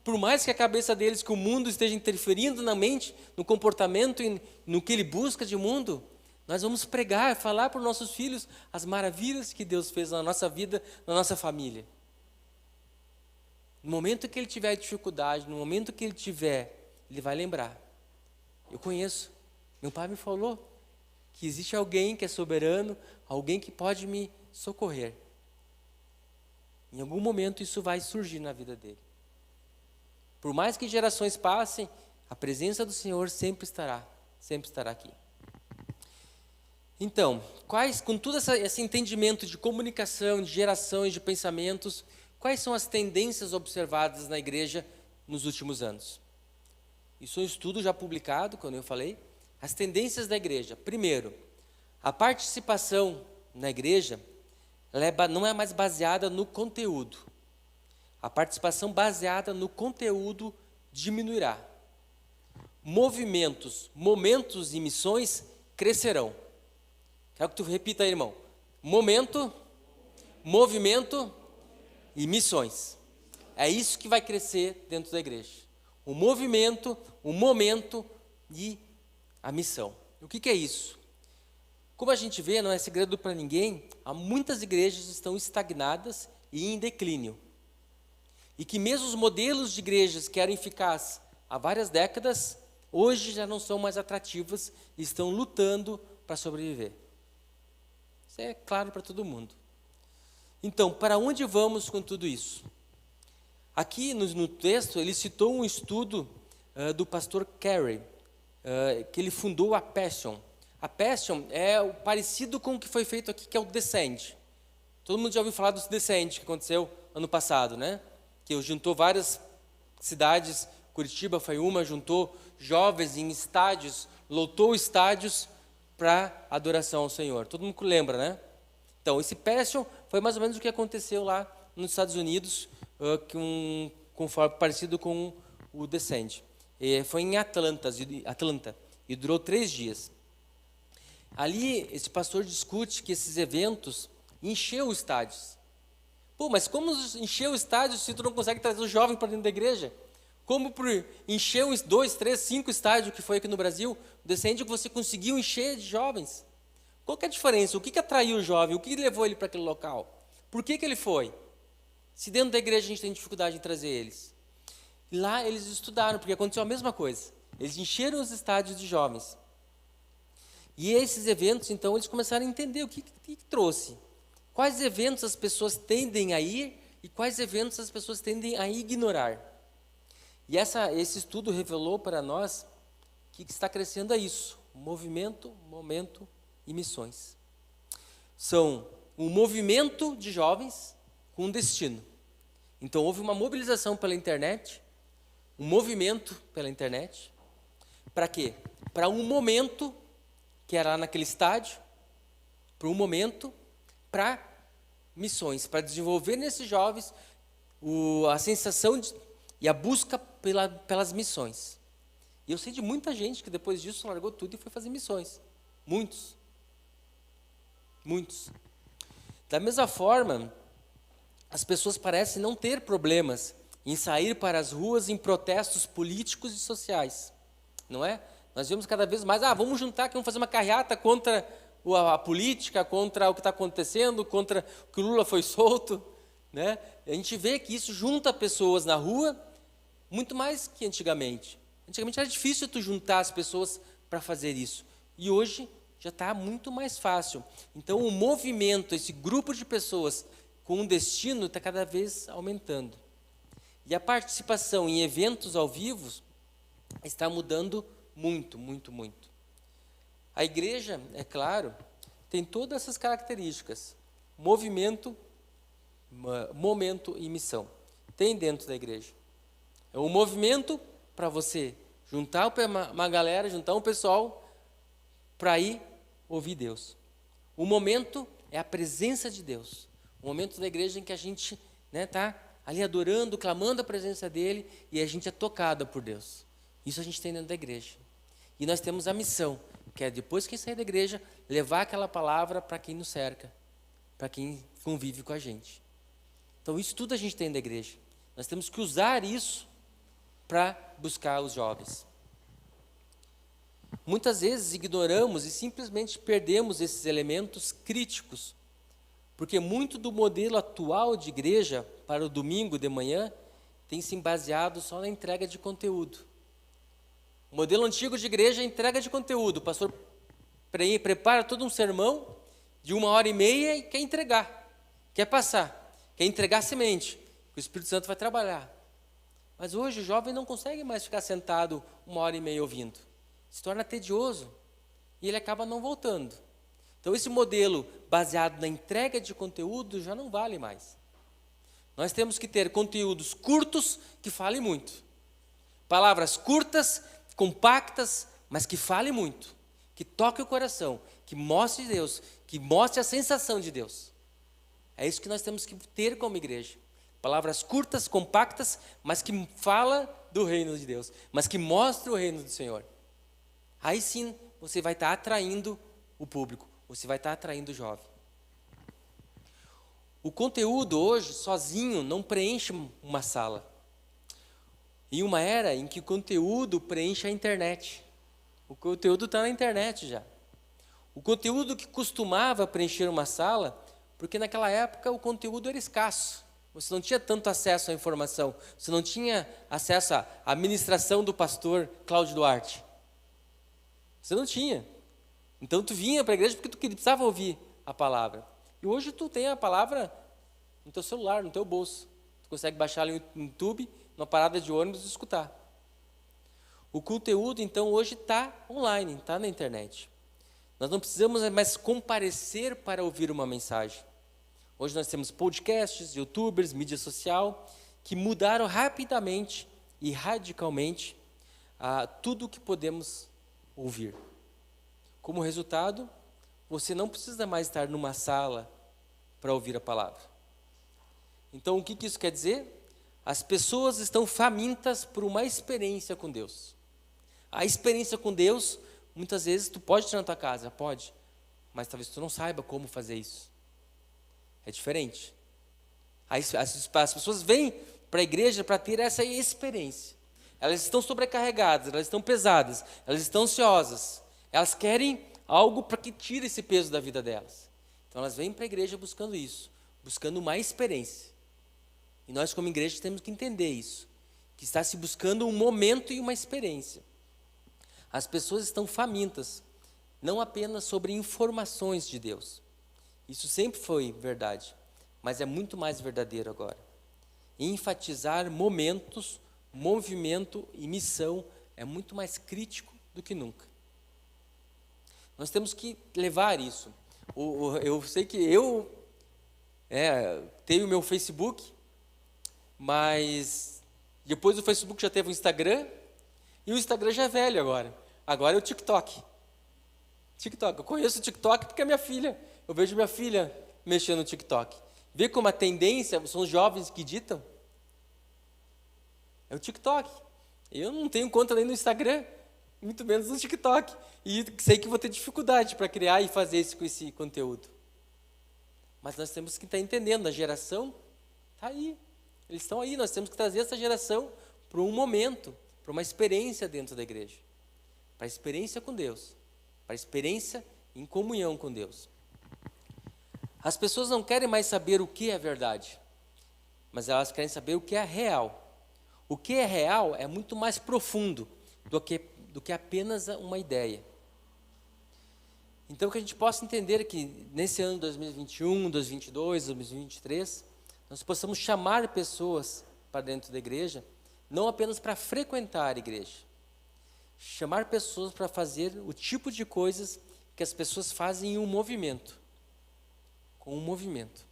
Por mais que a cabeça deles, que o mundo esteja interferindo na mente, no comportamento e no que ele busca de mundo, nós vamos pregar, falar para os nossos filhos as maravilhas que Deus fez na nossa vida, na nossa família. No momento que ele tiver dificuldade, no momento que ele tiver, ele vai lembrar. Eu conheço, meu pai me falou que existe alguém que é soberano, alguém que pode me socorrer. Em algum momento isso vai surgir na vida dele. Por mais que gerações passem, a presença do Senhor sempre estará aqui. Então, com todo esse entendimento de comunicação, de gerações, de pensamentos, quais são as tendências observadas na igreja nos últimos anos? Isso é um estudo já publicado, como eu falei. As tendências da igreja. Primeiro, a participação na igreja não é mais baseada no conteúdo. A participação baseada no conteúdo diminuirá. Momentos e missões crescerão. Quero que tu repita aí, irmão. Momento, movimento e missões. É isso que vai crescer dentro da igreja. O movimento, o momento e a missão. O que é isso? Como a gente vê, não é segredo para ninguém, há muitas igrejas que estão estagnadas e em declínio. E que mesmo os modelos de igrejas que eram eficazes há várias décadas, hoje já não são mais atrativas e estão lutando para sobreviver. Isso é claro para todo mundo. Então, para onde vamos com tudo isso? Aqui no texto, ele citou um estudo do pastor Carey, que ele fundou a Passion. A Passion é parecido com o que foi feito aqui, que é o Descend. Todo mundo já ouviu falar do Descend, que aconteceu ano passado, né? Que juntou várias cidades, Curitiba foi uma, juntou jovens em estádios, lotou estádios para adoração ao Senhor. Todo mundo lembra, né? Então, esse Passion foi mais ou menos o que aconteceu lá nos Estados Unidos, conforme parecido com o Descend. Foi em Atlanta, e durou 3 dias. Ali, esse pastor discute que esses eventos encheu os estádios. Pô, mas como encher o estádio se tu não consegue trazer o jovem para dentro da igreja? Como por encher os 2, 3, 5 estádios que foi aqui no Brasil, o Descende que você conseguiu encher de jovens? Qual que é a diferença? O que atraiu o jovem? O que levou ele para aquele local? Por que ele foi? Se dentro da igreja a gente tem dificuldade em trazer eles. E lá eles estudaram, porque aconteceu a mesma coisa. Eles encheram os estádios de jovens. E esses eventos, então, eles começaram a entender o que trouxe. Quais eventos as pessoas tendem a ir e quais eventos as pessoas tendem a ignorar. E esse estudo revelou para nós que está crescendo é isso: movimento, momento e missões. São um movimento de jovens com um destino. Então, houve uma mobilização pela internet, um movimento pela internet. Para quê? Para um momento, que era lá naquele estádio, para um momento, para missões, para desenvolver nesses jovens a sensação e a busca pelas missões. E eu sei de muita gente que depois disso largou tudo e foi fazer missões. Muitos. Da mesma forma, as pessoas parecem não ter problemas em sair para as ruas em protestos políticos e sociais, não é? Nós vemos cada vez mais, vamos juntar aqui, vamos fazer uma carreata contra a política, contra o que está acontecendo, contra que o Lula foi solto, né? A gente vê que isso junta pessoas na rua muito mais que antigamente. Antigamente era difícil tu juntar as pessoas para fazer isso, e hoje já está muito mais fácil. Então o movimento, esse grupo de pessoas com um destino está cada vez aumentando. E a participação em eventos ao vivo está mudando muito. A igreja, é claro, tem todas essas características: movimento, momento e missão. Tem dentro da igreja. É um movimento para você juntar uma galera, juntar um pessoal para ir ouvir Deus. O momento é a presença de Deus. O momento da igreja em que a gente está ali adorando, clamando a presença dele, e a gente é tocado por Deus. Isso a gente tem dentro da igreja. E nós temos a missão, que é, depois que sair da igreja, levar aquela palavra para quem nos cerca, para quem convive com a gente. Então isso tudo a gente tem da igreja. Nós temos que usar isso para buscar os jovens. Muitas vezes ignoramos e simplesmente perdemos esses elementos críticos, porque muito do modelo atual de igreja para o domingo de manhã tem se baseado só na entrega de conteúdo. O modelo antigo de igreja é entrega de conteúdo. O pastor prepara todo um sermão de 1h30 e quer entregar, quer passar, quer entregar semente, que o Espírito Santo vai trabalhar. Mas hoje o jovem não consegue mais ficar sentado 1h30 ouvindo. Se torna tedioso e ele acaba não voltando. Então esse modelo baseado na entrega de conteúdo já não vale mais. Nós temos que ter conteúdos curtos que falem muito. Palavras curtas, compactas, mas que falem muito. Que toquem o coração, que mostre Deus, que mostre a sensação de Deus. É isso que nós temos que ter como igreja. Palavras curtas, compactas, mas que fala do reino de Deus, mas que mostra o reino do Senhor. Aí sim você vai estar atraindo o público, você vai estar atraindo o jovem. O conteúdo hoje, sozinho, não preenche uma sala. Em uma era em que o conteúdo preenche a internet. O conteúdo está na internet já. O conteúdo que costumava preencher uma sala, porque naquela época o conteúdo era escasso. Você não tinha tanto acesso à informação. Você não tinha acesso à ministração do pastor Cláudio Duarte. Você não tinha. Então tu vinha para a igreja porque tu precisava ouvir a palavra. E hoje tu tem a palavra no teu celular, no teu bolso. Tu consegue baixar ali no YouTube, numa parada de ônibus e escutar. O conteúdo, então, hoje está online, está na internet. Nós não precisamos mais comparecer para ouvir uma mensagem. Hoje nós temos podcasts, youtubers, mídia social, que mudaram rapidamente e radicalmente tudo o que podemos ouvir. Como resultado, você não precisa mais estar numa sala para ouvir a palavra. Então, o que isso quer dizer? As pessoas estão famintas por uma experiência com Deus. A experiência com Deus, muitas vezes, tu pode ter na tua casa, pode, mas talvez tu não saiba como fazer isso. É diferente. As pessoas vêm para a igreja para ter essa experiência. Elas estão sobrecarregadas, elas estão pesadas, elas estão ansiosas. Elas querem algo para que tire esse peso da vida delas. Então elas vêm para a igreja buscando isso, buscando uma experiência. E nós como igreja temos que entender isso, que está se buscando um momento e uma experiência. As pessoas estão famintas, não apenas sobre informações de Deus. Isso sempre foi verdade, mas é muito mais verdadeiro agora. Enfatizar momentos, movimento e missão é muito mais crítico do que nunca. Nós temos que levar isso. Eu sei que eu tenho o meu Facebook, mas depois do Facebook já teve o Instagram, e o Instagram já é velho agora. Agora é o TikTok. Eu conheço o TikTok porque é minha filha. Eu vejo minha filha mexendo no TikTok. Vê como a tendência são os jovens que ditam? É o TikTok. Eu não tenho conta nem no Instagram, muito menos no TikTok. E sei que vou ter dificuldade para criar e fazer esse conteúdo. Mas nós temos que estar entendendo, a geração está aí. Eles estão aí, nós temos que trazer essa geração para um momento, para uma experiência dentro da igreja. Para a experiência com Deus. Para a experiência em comunhão com Deus. As pessoas não querem mais saber o que é verdade, mas elas querem saber o que é real. O que é real é muito mais profundo do que apenas uma ideia. Então, que a gente possa entender que nesse ano 2021, 2022, 2023, nós possamos chamar pessoas para dentro da igreja, não apenas para frequentar a igreja, chamar pessoas para fazer o tipo de coisas que as pessoas fazem em um movimento, com um movimento,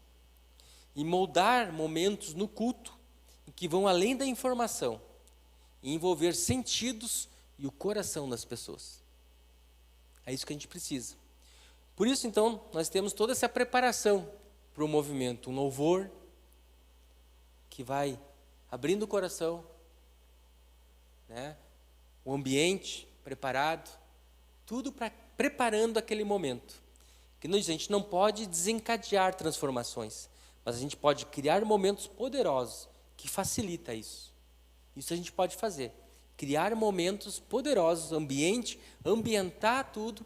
e moldar momentos no culto que vão além da informação e envolver sentidos e o coração das pessoas. É isso que a gente precisa. Por isso, então, nós temos toda essa preparação para o movimento, um louvor que vai abrindo o coração, né? O ambiente preparado, tudo preparando aquele momento. Que a gente não pode desencadear transformações, mas a gente pode criar momentos poderosos que facilita isso. Isso a gente pode fazer. Criar momentos poderosos, ambientar tudo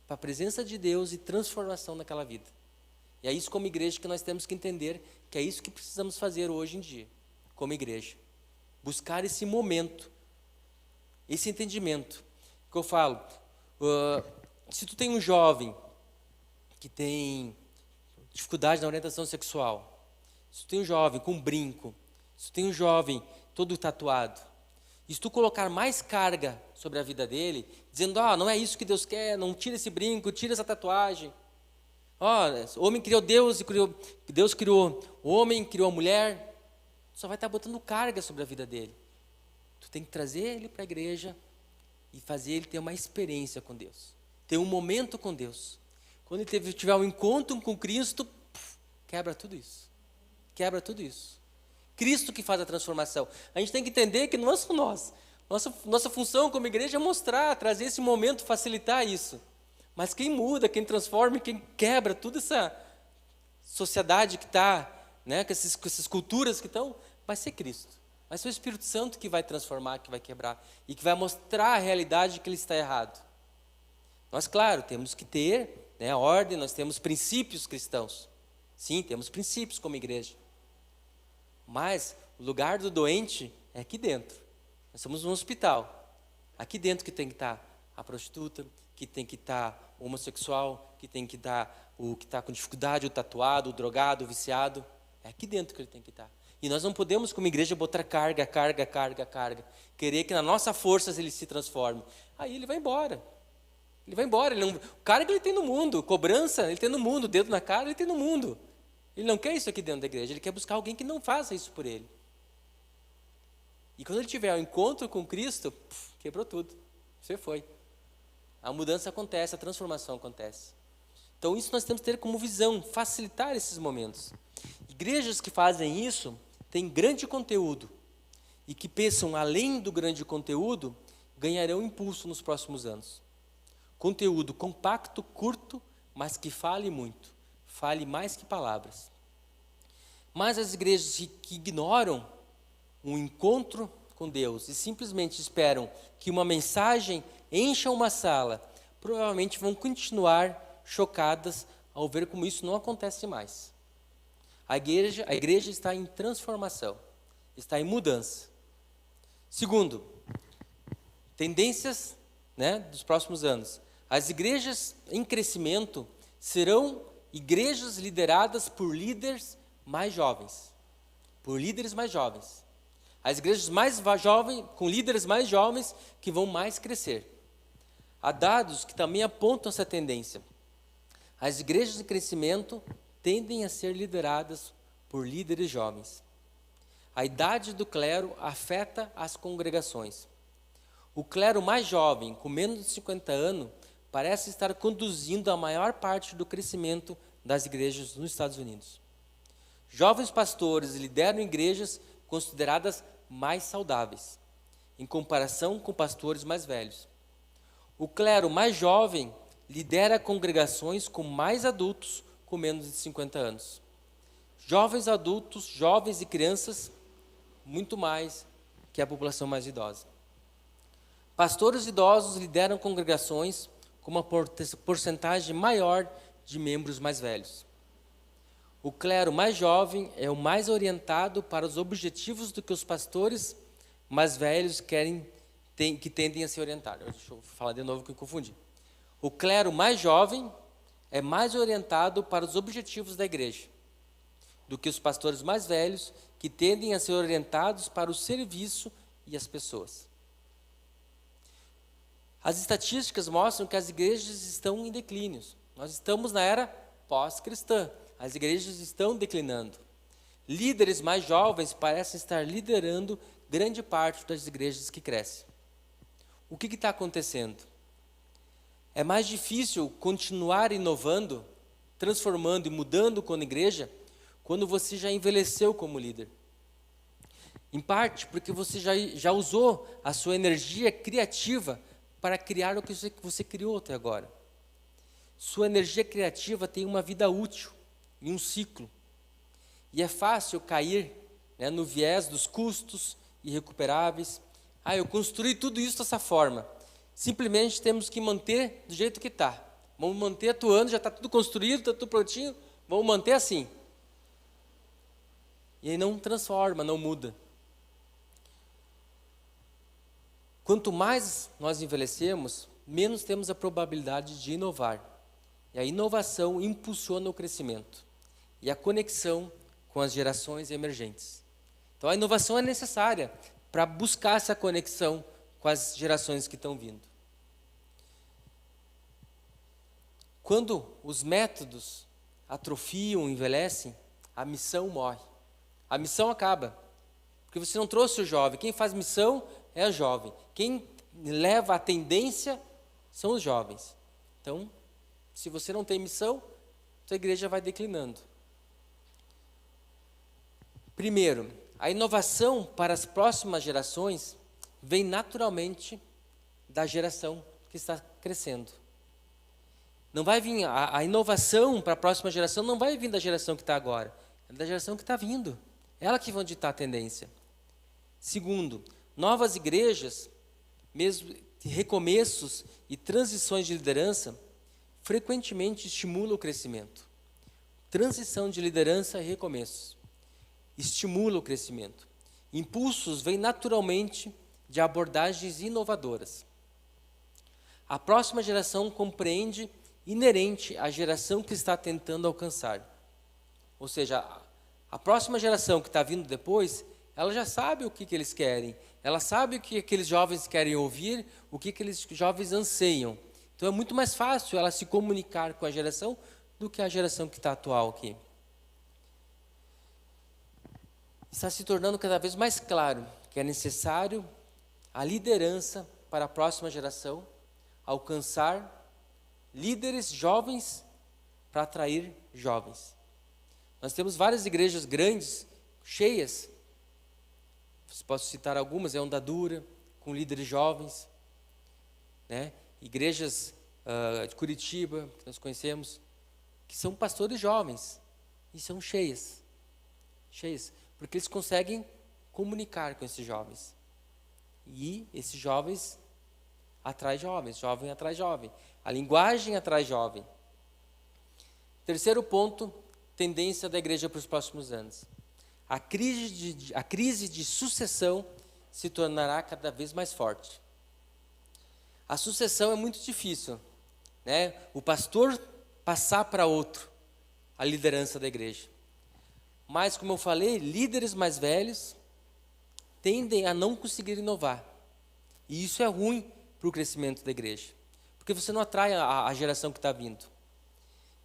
para a presença de Deus e transformação naquela vida. E é isso como igreja que nós temos que entender, que é isso que precisamos fazer hoje em dia, como igreja. Buscar esse momento, esse entendimento. Que eu falo, se tu tem um jovem que tem dificuldade na orientação sexual, se tu tem um jovem com brinco, se tu tem um jovem todo tatuado, e se tu colocar mais carga sobre a vida dele, dizendo, não é isso que Deus quer, não tira esse brinco, tira essa tatuagem. O homem criou Deus, e Deus criou o homem, criou a mulher, só vai estar botando carga sobre a vida dele. Tu tem que trazer ele para a igreja e fazer ele ter uma experiência com Deus, ter um momento com Deus. Quando ele tiver um encontro com Cristo, quebra tudo isso. Quebra tudo isso. Cristo que faz a transformação. A gente tem que entender que não é só nós. Nossa função como igreja é mostrar, trazer esse momento, facilitar isso. Mas quem muda, quem transforma, quem quebra toda essa sociedade que está, né, com essas culturas que estão, vai ser Cristo. Vai ser o Espírito Santo que vai transformar, que vai quebrar e que vai mostrar a realidade que ele está errado. Nós, claro, temos que ter, né, a ordem, nós temos princípios cristãos. Sim, temos princípios como igreja. Mas o lugar do doente é aqui dentro. Nós somos um hospital. Aqui dentro que tem que estar a prostituta, que tem que estar o homossexual, que tem que estar o que está com dificuldade, o tatuado, o drogado, o viciado. É aqui dentro que ele tem que estar. E nós não podemos, como igreja, botar carga. Querer que na nossa força ele se transforme. Aí ele vai embora. Ele vai embora. O carga ele tem no mundo, cobrança ele tem no mundo, dedo na cara ele tem no mundo. Ele não quer isso aqui dentro da igreja, ele quer buscar alguém que não faça isso por ele. E quando ele tiver um encontro com Cristo, quebrou tudo. Você foi. A mudança acontece, a transformação acontece. Então isso nós temos que ter como visão, facilitar esses momentos. Igrejas que fazem isso têm grande conteúdo e que pensam além do grande conteúdo ganharão impulso nos próximos anos. Conteúdo compacto, curto, mas que fale muito, fale mais que palavras. Mas as igrejas que ignoram um encontro com Deus e simplesmente esperam que uma mensagem encha uma sala, provavelmente vão continuar chocadas ao ver como isso não acontece mais. A igreja está em transformação, está em mudança. Segundo, tendências, dos próximos anos. As igrejas em crescimento serão igrejas lideradas por líderes mais jovens. Por líderes mais jovens. As igrejas mais jovens, com líderes mais jovens, que vão mais crescer. Há dados que também apontam essa tendência. As igrejas de crescimento tendem a ser lideradas por líderes jovens. A idade do clero afeta as congregações. O clero mais jovem, com menos de 50 anos, parece estar conduzindo a maior parte do crescimento das igrejas nos Estados Unidos. Jovens pastores lideram igrejas consideradas mais saudáveis, em comparação com pastores mais velhos. O clero mais jovem lidera congregações com mais adultos com menos de 50 anos. Jovens adultos, jovens e crianças, muito mais que a população mais idosa. Pastores idosos lideram congregações com uma porcentagem maior de membros mais velhos. O clero mais jovem é o mais orientado para os objetivos do que os pastores mais velhos que tendem a se orientar. Deixa eu falar de novo que eu confundi. O clero mais jovem é mais orientado para os objetivos da igreja do que os pastores mais velhos, que tendem a ser orientados para o serviço e as pessoas. As estatísticas mostram que as igrejas estão em declínio. Nós estamos na era pós-cristã. As igrejas estão declinando. Líderes mais jovens parecem estar liderando grande parte das igrejas que crescem. O que está acontecendo? É mais difícil continuar inovando, transformando e mudando como igreja quando você já envelheceu como líder. Em parte porque você já usou a sua energia criativa para criar o que você criou até agora. Sua energia criativa tem uma vida útil e um ciclo. E é fácil cair no viés dos custos irrecuperáveis. Eu construí tudo isso dessa forma. Simplesmente temos que manter do jeito que está. Vamos manter atuando, já está tudo construído, está tudo prontinho, vamos manter assim. E aí não transforma, não muda. Quanto mais nós envelhecemos, menos temos a probabilidade de inovar. E a inovação impulsiona o crescimento e a conexão com as gerações emergentes. Então a inovação é necessária para buscar essa conexão com as gerações que estão vindo. Quando os métodos atrofiam, envelhecem, a missão morre. A missão acaba. Porque você não trouxe o jovem. Quem faz missão é o jovem. Quem leva a tendência são os jovens. Então, se você não tem missão, sua igreja vai declinando. Primeiro, a inovação para as próximas gerações vem naturalmente da geração que está crescendo. Não vai vir, a inovação para a próxima geração não vai vir da geração que está agora, é da geração que está vindo. Ela que vai ditar a tendência. Segundo, novas igrejas, mesmo recomeços e transições de liderança, frequentemente estimulam o crescimento. Transição de liderança e recomeços estimula o crescimento. Impulsos vêm naturalmente de abordagens inovadoras. A próxima geração compreende inerente à geração que está tentando alcançar. Ou seja, a próxima geração que está vindo depois, ela já sabe o que eles querem, ela sabe o que aqueles jovens querem ouvir, o que aqueles jovens anseiam. Então é muito mais fácil ela se comunicar com a geração do que a geração que está atual aqui. Está se tornando cada vez mais claro que é necessário a liderança para a próxima geração alcançar líderes jovens para atrair jovens. Nós temos várias igrejas grandes, cheias. Posso citar algumas, é Ondadura, com líderes jovens, né? Igrejas de Curitiba, que nós conhecemos, que são pastores jovens, e são cheias, porque eles conseguem comunicar com esses jovens. E esses jovens atraem jovens, jovem atrai jovem. A linguagem atrai jovem. Terceiro ponto, tendência da igreja para os próximos anos. A crise de sucessão se tornará cada vez mais forte. A sucessão é muito difícil, né? O pastor passar para outro a liderança da igreja. Mas, como eu falei, líderes mais velhos tendem a não conseguir inovar. E isso é ruim para o crescimento da igreja, porque você não atrai a geração que está vindo,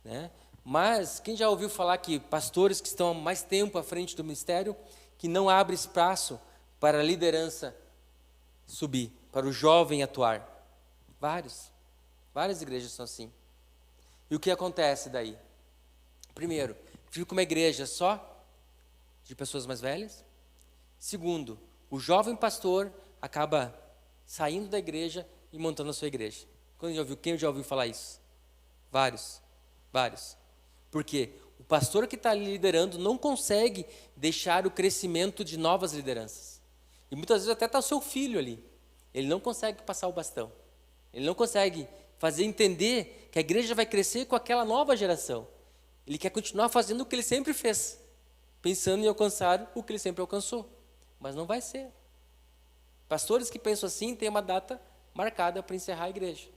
né? Mas quem já ouviu falar que pastores que estão há mais tempo à frente do ministério, que não abre espaço para a liderança subir, para o jovem atuar? Várias igrejas são assim. E o que acontece daí? Primeiro, fica uma igreja só de pessoas mais velhas. Segundo, o jovem pastor acaba saindo da igreja e montando a sua igreja. Quem já ouviu falar isso? Vários. Porque o pastor que está liderando não consegue deixar o crescimento de novas lideranças. E muitas vezes até está o seu filho ali. Ele não consegue passar o bastão. Ele não consegue fazer entender que a igreja vai crescer com aquela nova geração. Ele quer continuar fazendo o que ele sempre fez, pensando em alcançar o que ele sempre alcançou. Mas não vai ser. Pastores que pensam assim têm uma data marcada para encerrar a igreja.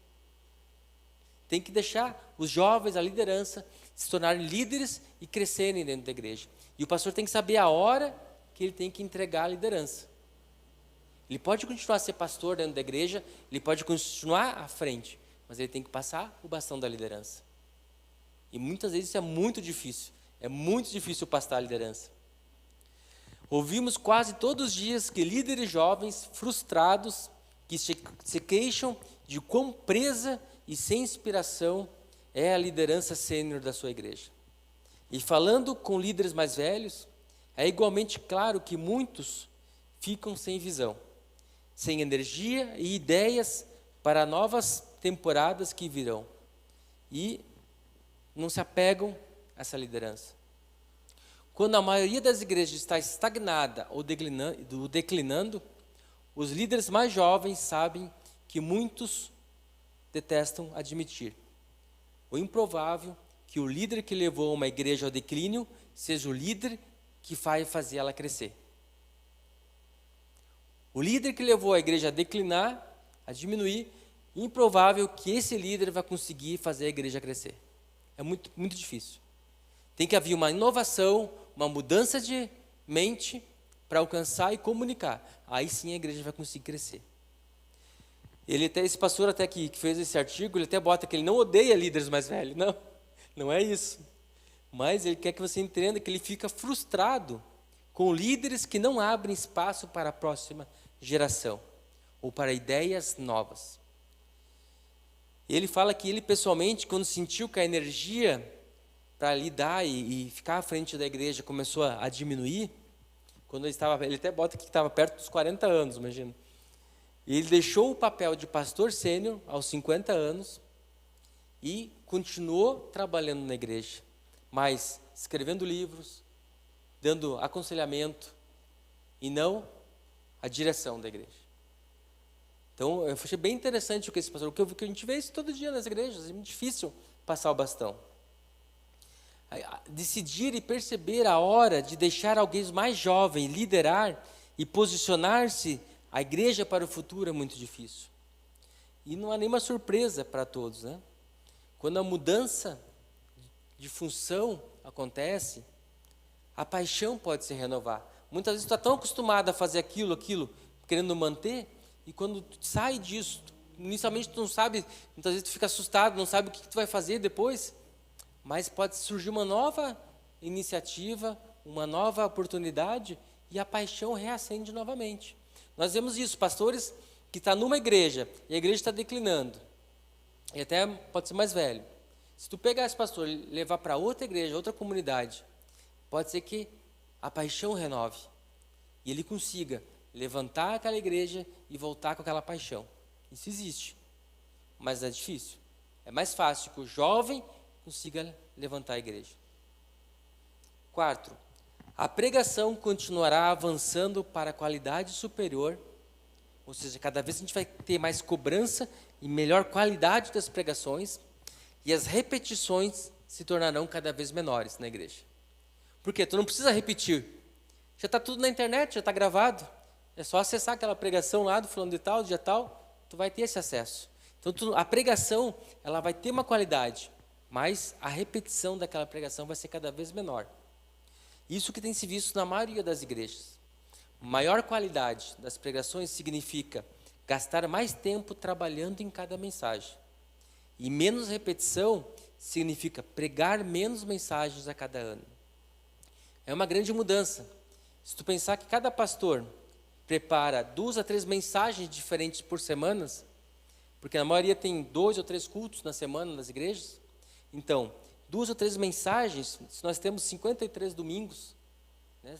Tem que deixar os jovens, a liderança, se tornarem líderes e crescerem dentro da igreja. E o pastor tem que saber a hora que ele tem que entregar a liderança. Ele pode continuar a ser pastor dentro da igreja, ele pode continuar à frente, mas ele tem que passar o bastão da liderança. E muitas vezes isso é muito difícil passar a liderança. Ouvimos quase todos os dias que líderes jovens frustrados, que se queixam de quão presa e sem inspiração é a liderança sênior da sua igreja. E falando com líderes mais velhos, é igualmente claro que muitos ficam sem visão, sem energia e ideias para novas temporadas que virão. E não se apegam a essa liderança. Quando a maioria das igrejas está estagnada ou declinando, os líderes mais jovens sabem que muitos detestam admitir. O improvável que o líder que levou uma igreja ao declínio seja o líder que vai fazer ela crescer. O líder que levou a igreja a declinar, a diminuir, improvável que esse líder vai conseguir fazer a igreja crescer. É muito, muito difícil. Tem que haver uma inovação, uma mudança de mente para alcançar e comunicar. Aí sim a igreja vai conseguir crescer. Esse pastor até que fez esse artigo, ele até bota que ele não odeia líderes mais velhos. Não é isso. Mas ele quer que você entenda que ele fica frustrado com líderes que não abrem espaço para a próxima geração ou para ideias novas. Ele fala que ele pessoalmente, quando sentiu que a energia para lidar e ficar à frente da igreja começou a diminuir, quando ele até bota que estava perto dos 40 anos, imagina. E ele deixou o papel de pastor sênior aos 50 anos e continuou trabalhando na igreja, mas escrevendo livros, dando aconselhamento e não a direção da igreja. Então, eu achei bem interessante o que esse pastor, porque a gente vê isso todo dia nas igrejas, é muito difícil passar o bastão. Decidir e perceber a hora de deixar alguém mais jovem liderar e posicionar-se a igreja para o futuro é muito difícil. E não há nenhuma surpresa para todos, né? Quando a mudança de função acontece, a paixão pode se renovar. Muitas vezes tu está tão acostumado a fazer aquilo, querendo manter, e quando tu sai disso, inicialmente tu não sabe, muitas vezes tu fica assustado, não sabe o que tu vai fazer depois, mas pode surgir uma nova iniciativa, uma nova oportunidade, e a paixão reacende novamente. Nós vemos isso, pastores que estão numa igreja, e a igreja está declinando, e até pode ser mais velho. Se tu pegar esse pastor e levar para outra igreja, outra comunidade, pode ser que a paixão renove e ele consiga levantar aquela igreja e voltar com aquela paixão. Isso existe, mas é difícil. É mais fácil que o jovem consiga levantar a igreja. Quarto, a pregação continuará avançando para a qualidade superior, ou seja, cada vez a gente vai ter mais cobrança e melhor qualidade das pregações, e as repetições se tornarão cada vez menores na igreja. Por quê? Tu não precisa repetir. Já está tudo na internet, já está gravado. É só acessar aquela pregação lá do fulano de tal, dia tal, tu vai ter esse acesso. Então, a pregação, ela vai ter uma qualidade, mas a repetição daquela pregação vai ser cada vez menor. Isso que tem se visto na maioria das igrejas. Maior qualidade das pregações significa gastar mais tempo trabalhando em cada mensagem. E menos repetição significa pregar menos mensagens a cada ano. É uma grande mudança. Se tu pensar que cada pastor prepara 2 a 3 mensagens diferentes por semana, porque na maioria tem 2 ou 3 cultos na semana nas igrejas, então, 2 ou 3 mensagens, se nós temos 53 domingos, né,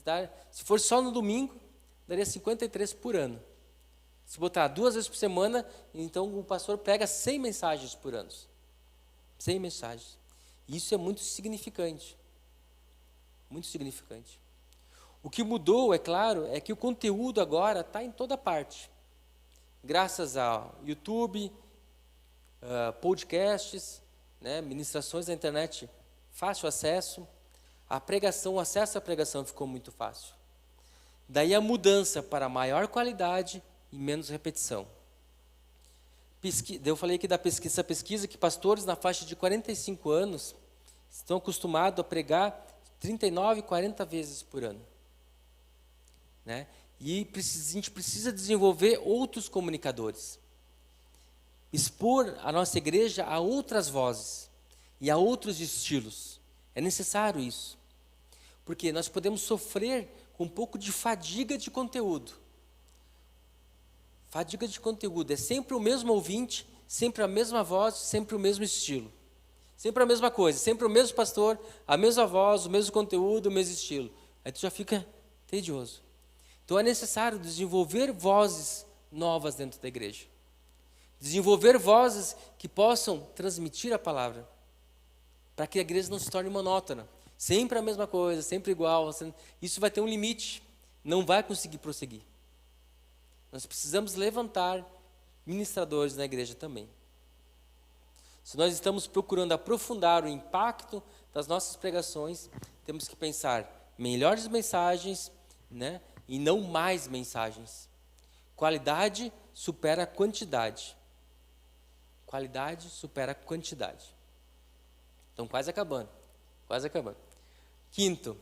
se for só no domingo, daria 53 por ano. Se botar 2 vezes por semana, então o pastor pega 100 mensagens por ano. 100 mensagens. Isso é muito significante. Muito significante. O que mudou, é claro, é que o conteúdo agora está em toda parte. Graças ao YouTube, podcasts, né, ministrações na internet, fácil acesso. A pregação, o acesso à pregação ficou muito fácil. Daí a mudança para maior qualidade e menos repetição. Eu falei aqui essa pesquisa que pastores na faixa de 45 anos estão acostumados a pregar 39, 40 vezes por ano. Né? E a gente precisa desenvolver outros comunicadores. Expor a nossa igreja a outras vozes e a outros estilos. É necessário isso. Porque nós podemos sofrer com um pouco de fadiga de conteúdo. Fadiga de conteúdo. É sempre o mesmo ouvinte, sempre a mesma voz, sempre o mesmo estilo. Sempre a mesma coisa, sempre o mesmo pastor, a mesma voz, o mesmo conteúdo, o mesmo estilo. Aí tu já fica tedioso. Então é necessário desenvolver vozes novas dentro da igreja. Desenvolver vozes que possam transmitir a palavra. Para que a igreja não se torne monótona. Sempre a mesma coisa, sempre igual. Isso vai ter um limite. Não vai conseguir prosseguir. Nós precisamos levantar ministradores na igreja também. Se nós estamos procurando aprofundar o impacto das nossas pregações, temos que pensar melhores mensagens, né, e não mais mensagens. Qualidade supera quantidade. Qualidade supera quantidade. Então, quase acabando. Quase acabando. Quinto,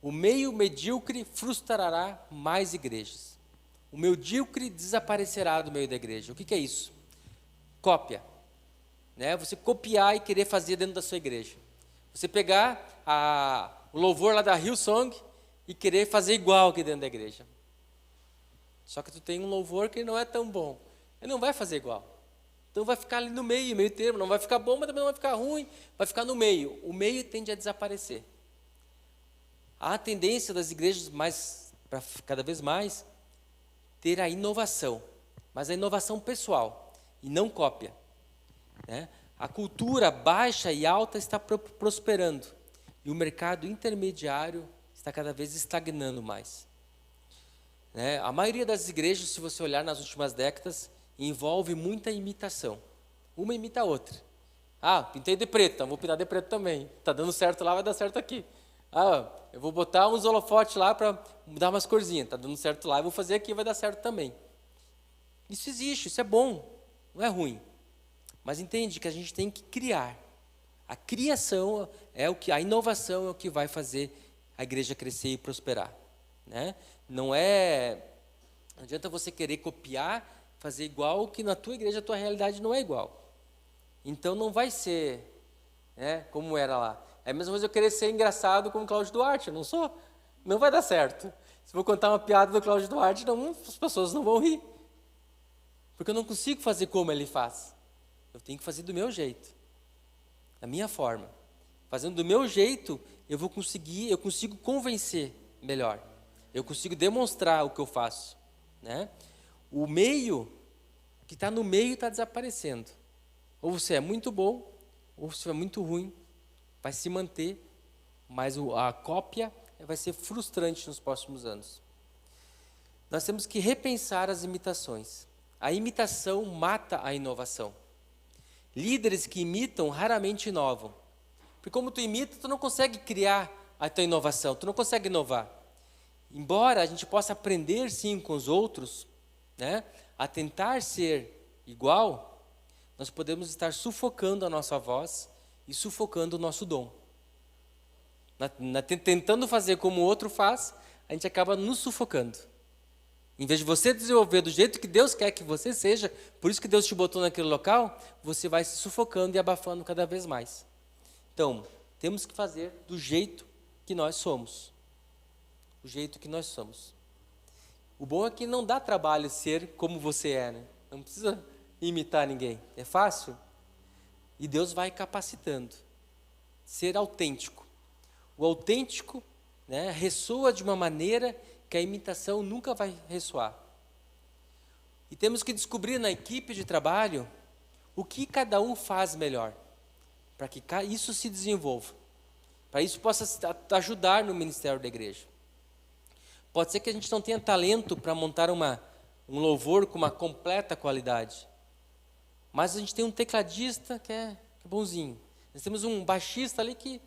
o meio medíocre frustrará mais igrejas. O medíocre desaparecerá do meio da igreja. O que é isso? Cópia. Né? Você copiar e querer fazer dentro da sua igreja. Você pegar o louvor lá da Hillsong e querer fazer igual aqui dentro da igreja. Só que tu tem um louvor que não é tão bom. Ele não vai fazer igual. Então vai ficar ali no meio termo. Não vai ficar bom, mas também não vai ficar ruim. Vai ficar no meio. O meio tende a desaparecer. Há a tendência das igrejas para cada vez mais ter a inovação. Mas a inovação pessoal e não cópia. Né? A cultura baixa e alta está prosperando. E o mercado intermediário está cada vez estagnando mais. Né? A maioria das igrejas, se você olhar nas últimas décadas, envolve muita imitação. Uma imita a outra. Ah, pintei de preto, então vou pintar de preto também. Está dando certo lá, vai dar certo aqui. Ah, eu vou botar uns holofotes lá para dar umas corzinhas. Está dando certo lá, eu vou fazer aqui, vai dar certo também. Isso existe, isso é bom, não é ruim. Mas entende que a gente tem que criar. A criação a inovação é o que vai fazer a igreja crescer e prosperar. Né? Não adianta você querer copiar, fazer igual, que na tua igreja a tua realidade não é igual. Então não vai ser, né, como era lá. É a mesma coisa eu querer ser engraçado como o Cláudio Duarte, eu não sou. Não vai dar certo. Se eu vou contar uma piada do Cláudio Duarte, as pessoas não vão rir. Porque eu não consigo fazer como ele faz. Eu tenho que fazer do meu jeito. da minha forma. Fazendo do meu jeito, eu consigo convencer melhor. Eu consigo demonstrar o que eu faço, né? O meio, que está no meio, está desaparecendo. Ou você é muito bom, ou você é muito ruim, vai se manter, mas a cópia vai ser frustrante nos próximos anos. Nós temos que repensar as imitações. A imitação mata a inovação. Líderes que imitam raramente inovam. Porque como tu imita, tu não consegue criar a tua inovação, tu não consegue inovar. Embora a gente possa aprender sim com os outros, né, a tentar ser igual, nós podemos estar sufocando a nossa voz e sufocando o nosso dom. Tentando fazer como o outro faz, a gente acaba nos sufocando. Em vez de você desenvolver do jeito que Deus quer que você seja, por isso que Deus te botou naquele local, você vai se sufocando e abafando cada vez mais. Então, temos que fazer do jeito que nós somos. O jeito que nós somos. O bom é que não dá trabalho ser como você é, né? Não precisa imitar ninguém. É fácil. E Deus vai capacitando. Ser autêntico. O autêntico, né, ressoa de uma maneira que a imitação nunca vai ressoar. E temos que descobrir na equipe de trabalho o que cada um faz melhor, para que isso se desenvolva, para isso possa ajudar no ministério da igreja. Pode ser que a gente não tenha talento para montar um louvor com uma completa qualidade, mas a gente tem um tecladista que é bonzinho, nós temos um baixista ali que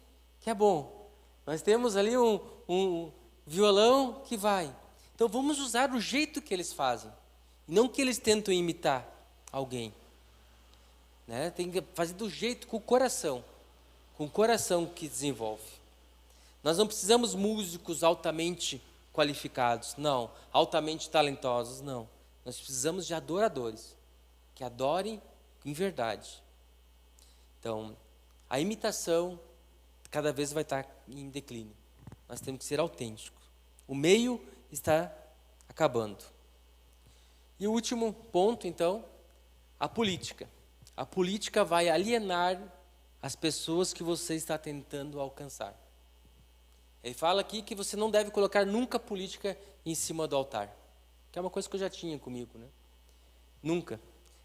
é bom, nós temos ali um violão que vai. Então vamos usar o jeito que eles fazem, não que eles tentam imitar alguém, né? Tem que fazer do jeito, com o coração que desenvolve. Nós não precisamos músicos altamente qualificados, não, altamente talentosos, não. Nós precisamos de adoradores, que adorem em verdade. Então, a imitação cada vez vai estar em declínio. Nós temos que ser autênticos. O meio está acabando. E o último ponto, então, a política. A política vai alienar as pessoas que você está tentando alcançar. Ele fala aqui que você não deve colocar nunca política em cima do altar. Que é uma coisa que eu já tinha comigo, né? Nunca.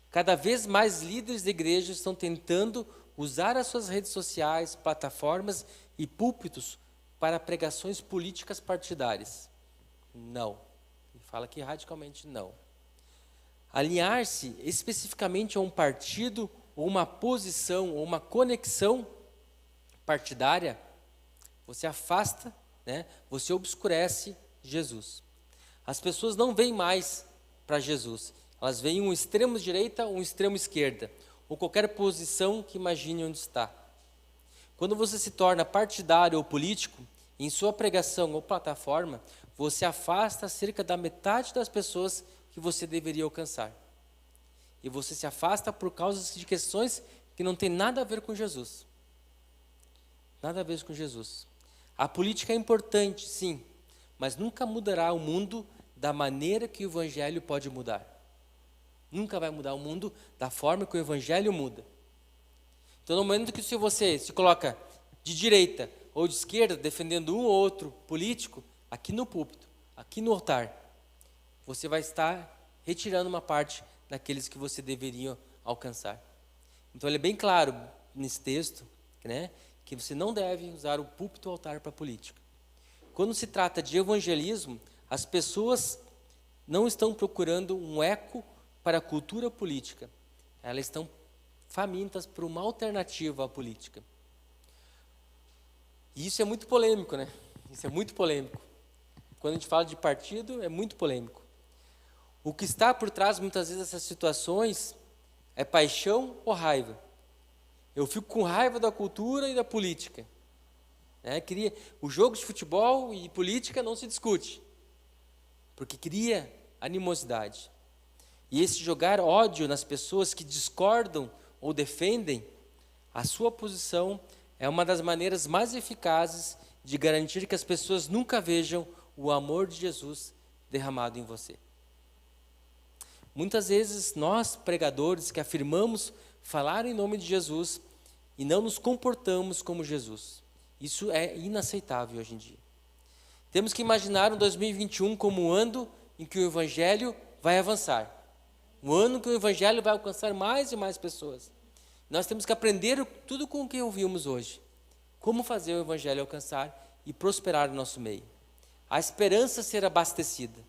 Cada vez mais líderes de igreja estão tentando usar as suas redes sociais, plataformas e púlpitos para pregações políticas partidárias. Não. Ele fala aqui radicalmente não. Alinhar-se especificamente a um partido, ou uma posição, ou uma conexão partidária, você afasta, né? Você obscurece Jesus. As pessoas não veem mais para Jesus. Elas veem um extremo direita ou um extremo esquerda, ou qualquer posição que imagine onde está. Quando você se torna partidário ou político, em sua pregação ou plataforma, você afasta cerca da metade das pessoas que você deveria alcançar. E você se afasta por causa de questões que não tem nada a ver com Jesus. Nada a ver com Jesus. A política é importante, sim, mas nunca mudará o mundo da maneira que o Evangelho pode mudar. Nunca vai mudar o mundo da forma que o Evangelho muda. Então, no momento que você se coloca de direita ou de esquerda, defendendo um ou outro político, aqui no púlpito, aqui no altar, você vai estar retirando uma parte daqueles que você deveria alcançar. Então, ele é bem claro nesse texto, né, que você não deve usar o púlpito ou altar para política. Quando se trata de evangelismo, as pessoas não estão procurando um eco para a cultura política. Elas estão famintas por uma alternativa à política. E isso é muito polêmico, né? Isso é muito polêmico. Quando a gente fala de partido, é muito polêmico. O que está por trás, muitas vezes, dessas situações é paixão ou raiva. Eu fico com raiva da cultura e da política. O jogo de futebol e política não se discute, porque cria animosidade. E esse jogar ódio nas pessoas que discordam ou defendem a sua posição é uma das maneiras mais eficazes de garantir que as pessoas nunca vejam o amor de Jesus derramado em você. Muitas vezes nós, pregadores que afirmamos falar em nome de Jesus, e não nos comportamos como Jesus. Isso é inaceitável hoje em dia. Temos que imaginar um 2021 como um ano em que o Evangelho vai avançar. Um ano que o Evangelho vai alcançar mais e mais pessoas. Nós temos que aprender tudo com o que ouvimos hoje. Como fazer o Evangelho alcançar e prosperar no nosso meio. A esperança ser abastecida.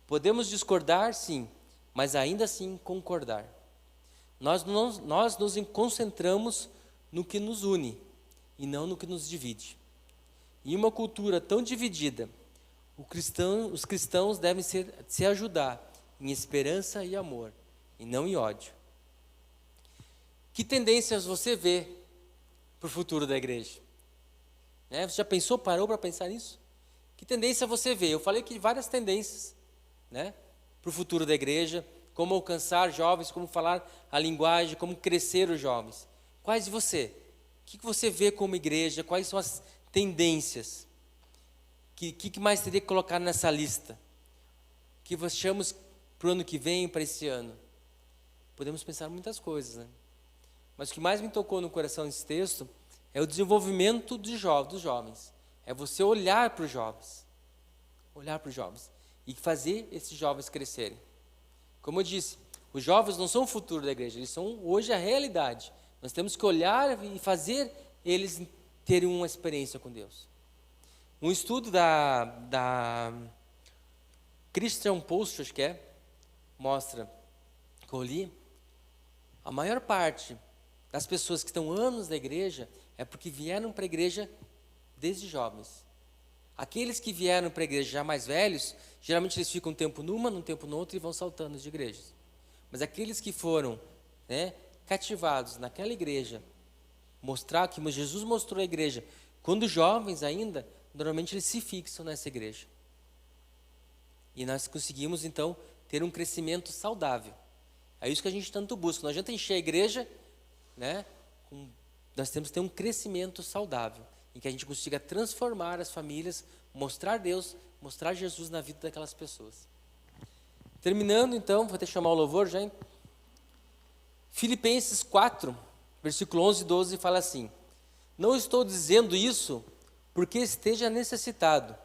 Podemos discordar, sim, mas ainda assim concordar. Nós nos concentramos no que nos une e não no que nos divide. Em uma cultura tão dividida, os cristãos devem se ajudar em esperança e amor, e não em ódio. Que tendências você vê para o futuro da igreja? Você já parou para pensar nisso? Que tendência você vê? Eu falei que várias tendências, para o futuro da igreja, como alcançar jovens, como falar a linguagem, como crescer os jovens. Quais você? O que você vê como igreja? Quais são as tendências? O que mais teria que colocar nessa lista? Que achamos para o ano que vem, para esse ano? Podemos pensar em muitas coisas, Mas o que mais me tocou no coração nesse texto é o desenvolvimento dos jovens. É você olhar para os jovens. Olhar para os jovens. E fazer esses jovens crescerem. Como eu disse, os jovens não são o futuro da igreja, eles são hoje a realidade. Nós temos que olhar e fazer eles terem uma experiência com Deus. Um estudo da Christian Post, acho que mostra, que eu li, a maior parte das pessoas que estão anos na igreja é porque vieram para a igreja desde jovens. Aqueles que vieram para a igreja já mais velhos, geralmente eles ficam um tempo numa, um tempo no outro e vão saltando de igrejas. Mas aqueles que foram cativados naquela igreja, mostrar que Jesus mostrou a igreja, quando jovens ainda, normalmente eles se fixam nessa igreja. E nós conseguimos então ter um crescimento saudável. É isso que a gente tanto busca. Não adianta encher a igreja, nós temos que ter um crescimento saudável, em que a gente consiga transformar as famílias, mostrar Deus, mostrar Jesus na vida daquelas pessoas. Terminando então, vou até chamar o louvor já. Filipenses 4, versículo 11 e 12 fala assim: não estou dizendo isso porque esteja necessitado,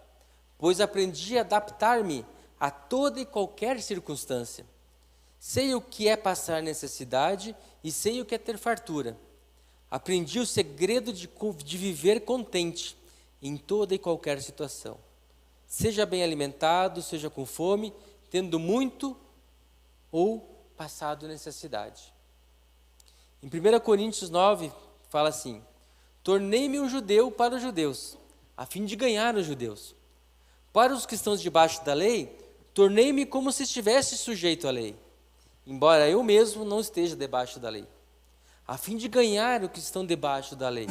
pois aprendi a adaptar-me a toda e qualquer circunstância. Sei o que é passar necessidade e sei o que é ter fartura. Aprendi o segredo de viver contente em toda e qualquer situação. Seja bem alimentado, seja com fome, tendo muito ou passado necessidade. Em 1 Coríntios 9, fala assim: tornei-me um judeu para os judeus, a fim de ganhar os judeus. Para os que estão debaixo da lei, tornei-me como se estivesse sujeito à lei, embora eu mesmo não esteja debaixo da lei, a fim de ganhar os que estão debaixo da lei.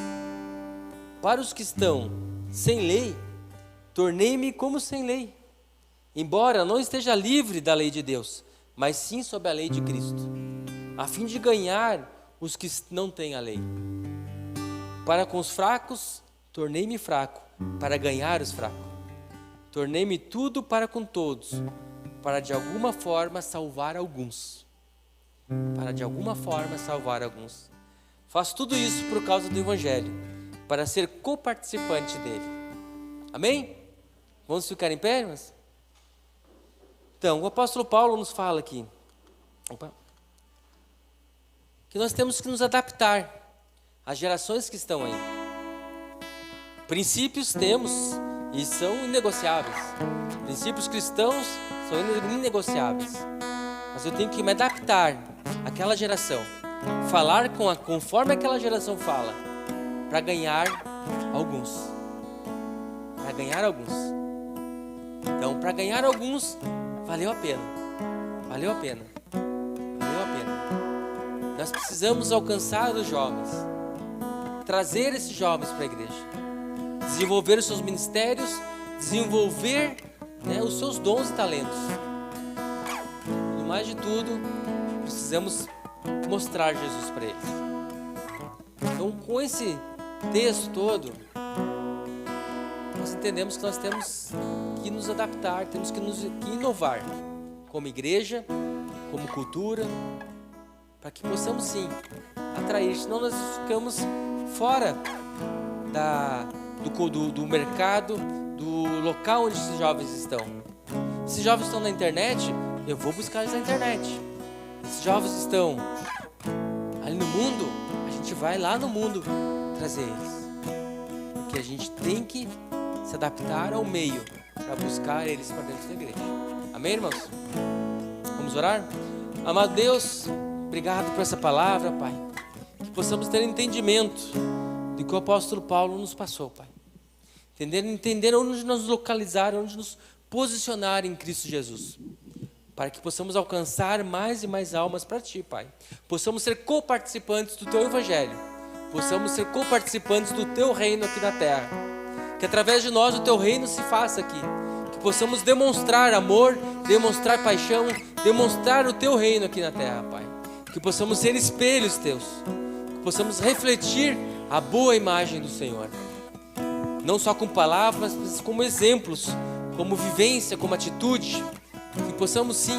Para os que estão sem lei, tornei-me como sem lei, embora não esteja livre da lei de Deus, mas sim sob a lei de Cristo, a fim de ganhar os que não têm a lei. Para com os fracos, tornei-me fraco, para ganhar os fracos. Tornei-me tudo para com todos, para de alguma forma salvar alguns. Para de alguma forma salvar alguns. Faço tudo isso por causa do Evangelho, para ser coparticipante dele. Amém? Vamos ficar em pé, irmãos? Então, o apóstolo Paulo nos fala aqui que nós temos que nos adaptar às gerações que estão aí. Princípios temos e são inegociáveis. Princípios cristãos são inegociáveis. Mas eu tenho que me adaptar àquela geração, falar conforme aquela geração fala, para ganhar alguns. Para ganhar alguns. Então, para ganhar alguns, valeu a pena. Valeu a pena. Valeu a pena. Nós precisamos alcançar os jovens, trazer esses jovens para a igreja, desenvolver os seus ministérios, desenvolver os seus dons e talentos. E mais de tudo, precisamos mostrar Jesus para eles. Então, com esse texto todo, nós entendemos que nós temos que nos adaptar, temos que inovar como igreja, como cultura, para que possamos sim atrair, senão nós ficamos fora do mercado, do local onde esses jovens estão. Esses jovens estão na internet, eu vou buscar eles na internet. Esses jovens estão ali no mundo, a gente vai lá no mundo trazer eles. Porque a gente tem que se adaptar ao meio para buscar eles para dentro da igreja. Amém, irmãos? Vamos orar? Amado Deus, obrigado por essa palavra, Pai. Que possamos ter entendimento do que o apóstolo Paulo nos passou, Pai. Entender onde nos localizar, onde nos posicionar em Cristo Jesus. Para que possamos alcançar mais e mais almas para Ti, Pai. Possamos ser coparticipantes do Teu Evangelho. Possamos ser coparticipantes do Teu reino aqui na terra. Que através de nós o Teu reino se faça aqui. Que possamos demonstrar amor, demonstrar paixão, demonstrar o Teu reino aqui na terra, Pai. Que possamos ser espelhos Teus. Que possamos refletir a boa imagem do Senhor. Não só com palavras, mas como exemplos, como vivência, como atitude. Que possamos sim,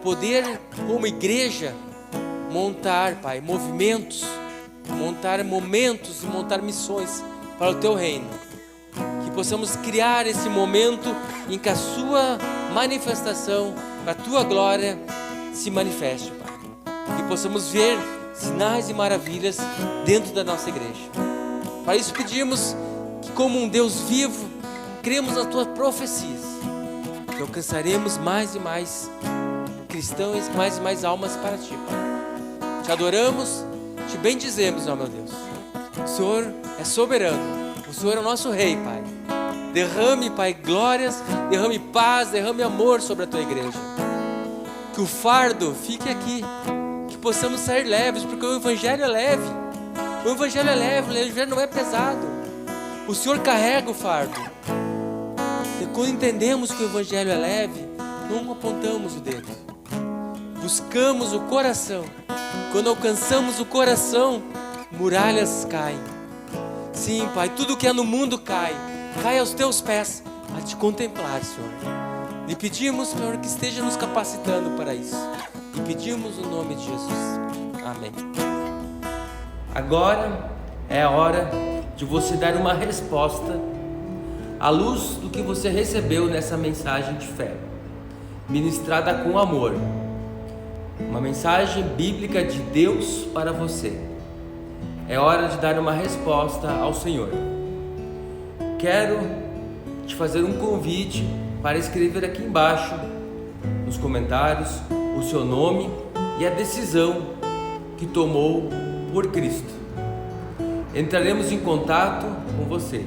poder como igreja, montar, Pai, movimentos, montar momentos e montar missões para o Teu reino. Que possamos criar esse momento em que a Sua manifestação, para a Tua glória, se manifeste, Pai. Que possamos ver sinais e maravilhas dentro da nossa igreja. Para isso pedimos que, como um Deus vivo, cremos nas Tuas profecias, que alcançaremos mais e mais cristãos, mais e mais almas para Ti, Pai. Te adoramos, Te bendizemos, ó meu Deus. O Senhor é soberano, o Senhor é o nosso Rei, Pai. Derrame, Pai, glórias, derrame paz, derrame amor sobre a Tua igreja. Que o fardo fique aqui, que possamos sair leves, porque o Evangelho é leve. O Evangelho é leve, o Evangelho não é pesado. O Senhor carrega o fardo. E quando entendemos que o Evangelho é leve, não apontamos o dedo. Buscamos o coração. Quando alcançamos o coração, muralhas caem. Sim, Pai, tudo que é no mundo cai aos Teus pés a Te contemplar, Senhor. E pedimos, Senhor, que esteja nos capacitando para isso. E pedimos o nome de Jesus. Amém. Agora é a hora de você dar uma resposta à luz do que você recebeu nessa mensagem de fé, ministrada com amor. Uma mensagem bíblica de Deus para você. É hora de dar uma resposta ao Senhor. Quero te fazer um convite para escrever aqui embaixo, nos comentários, o seu nome e a decisão que tomou por Cristo. Entraremos em contato com você.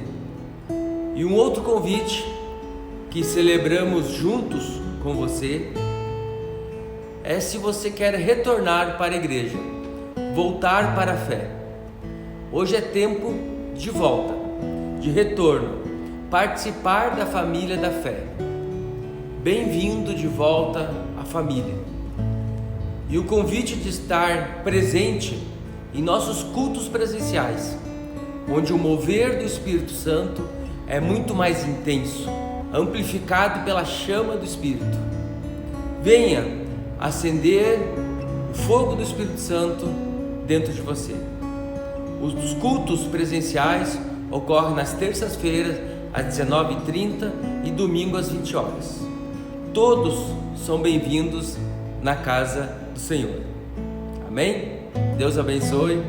E um outro convite que celebramos juntos com você é se você quer retornar para a igreja, voltar para a fé. Hoje é tempo de volta, de retorno, participar da família da fé. Bem-vindo de volta à família. E o convite de estar presente em nossos cultos presenciais, onde o mover do Espírito Santo é muito mais intenso, amplificado pela chama do Espírito. Venha acender o fogo do Espírito Santo dentro de você. Os cultos presenciais ocorrem nas terças-feiras às 19h30 e domingo às 20 horas. Todos são bem-vindos na casa do Senhor. Amém? Deus abençoe.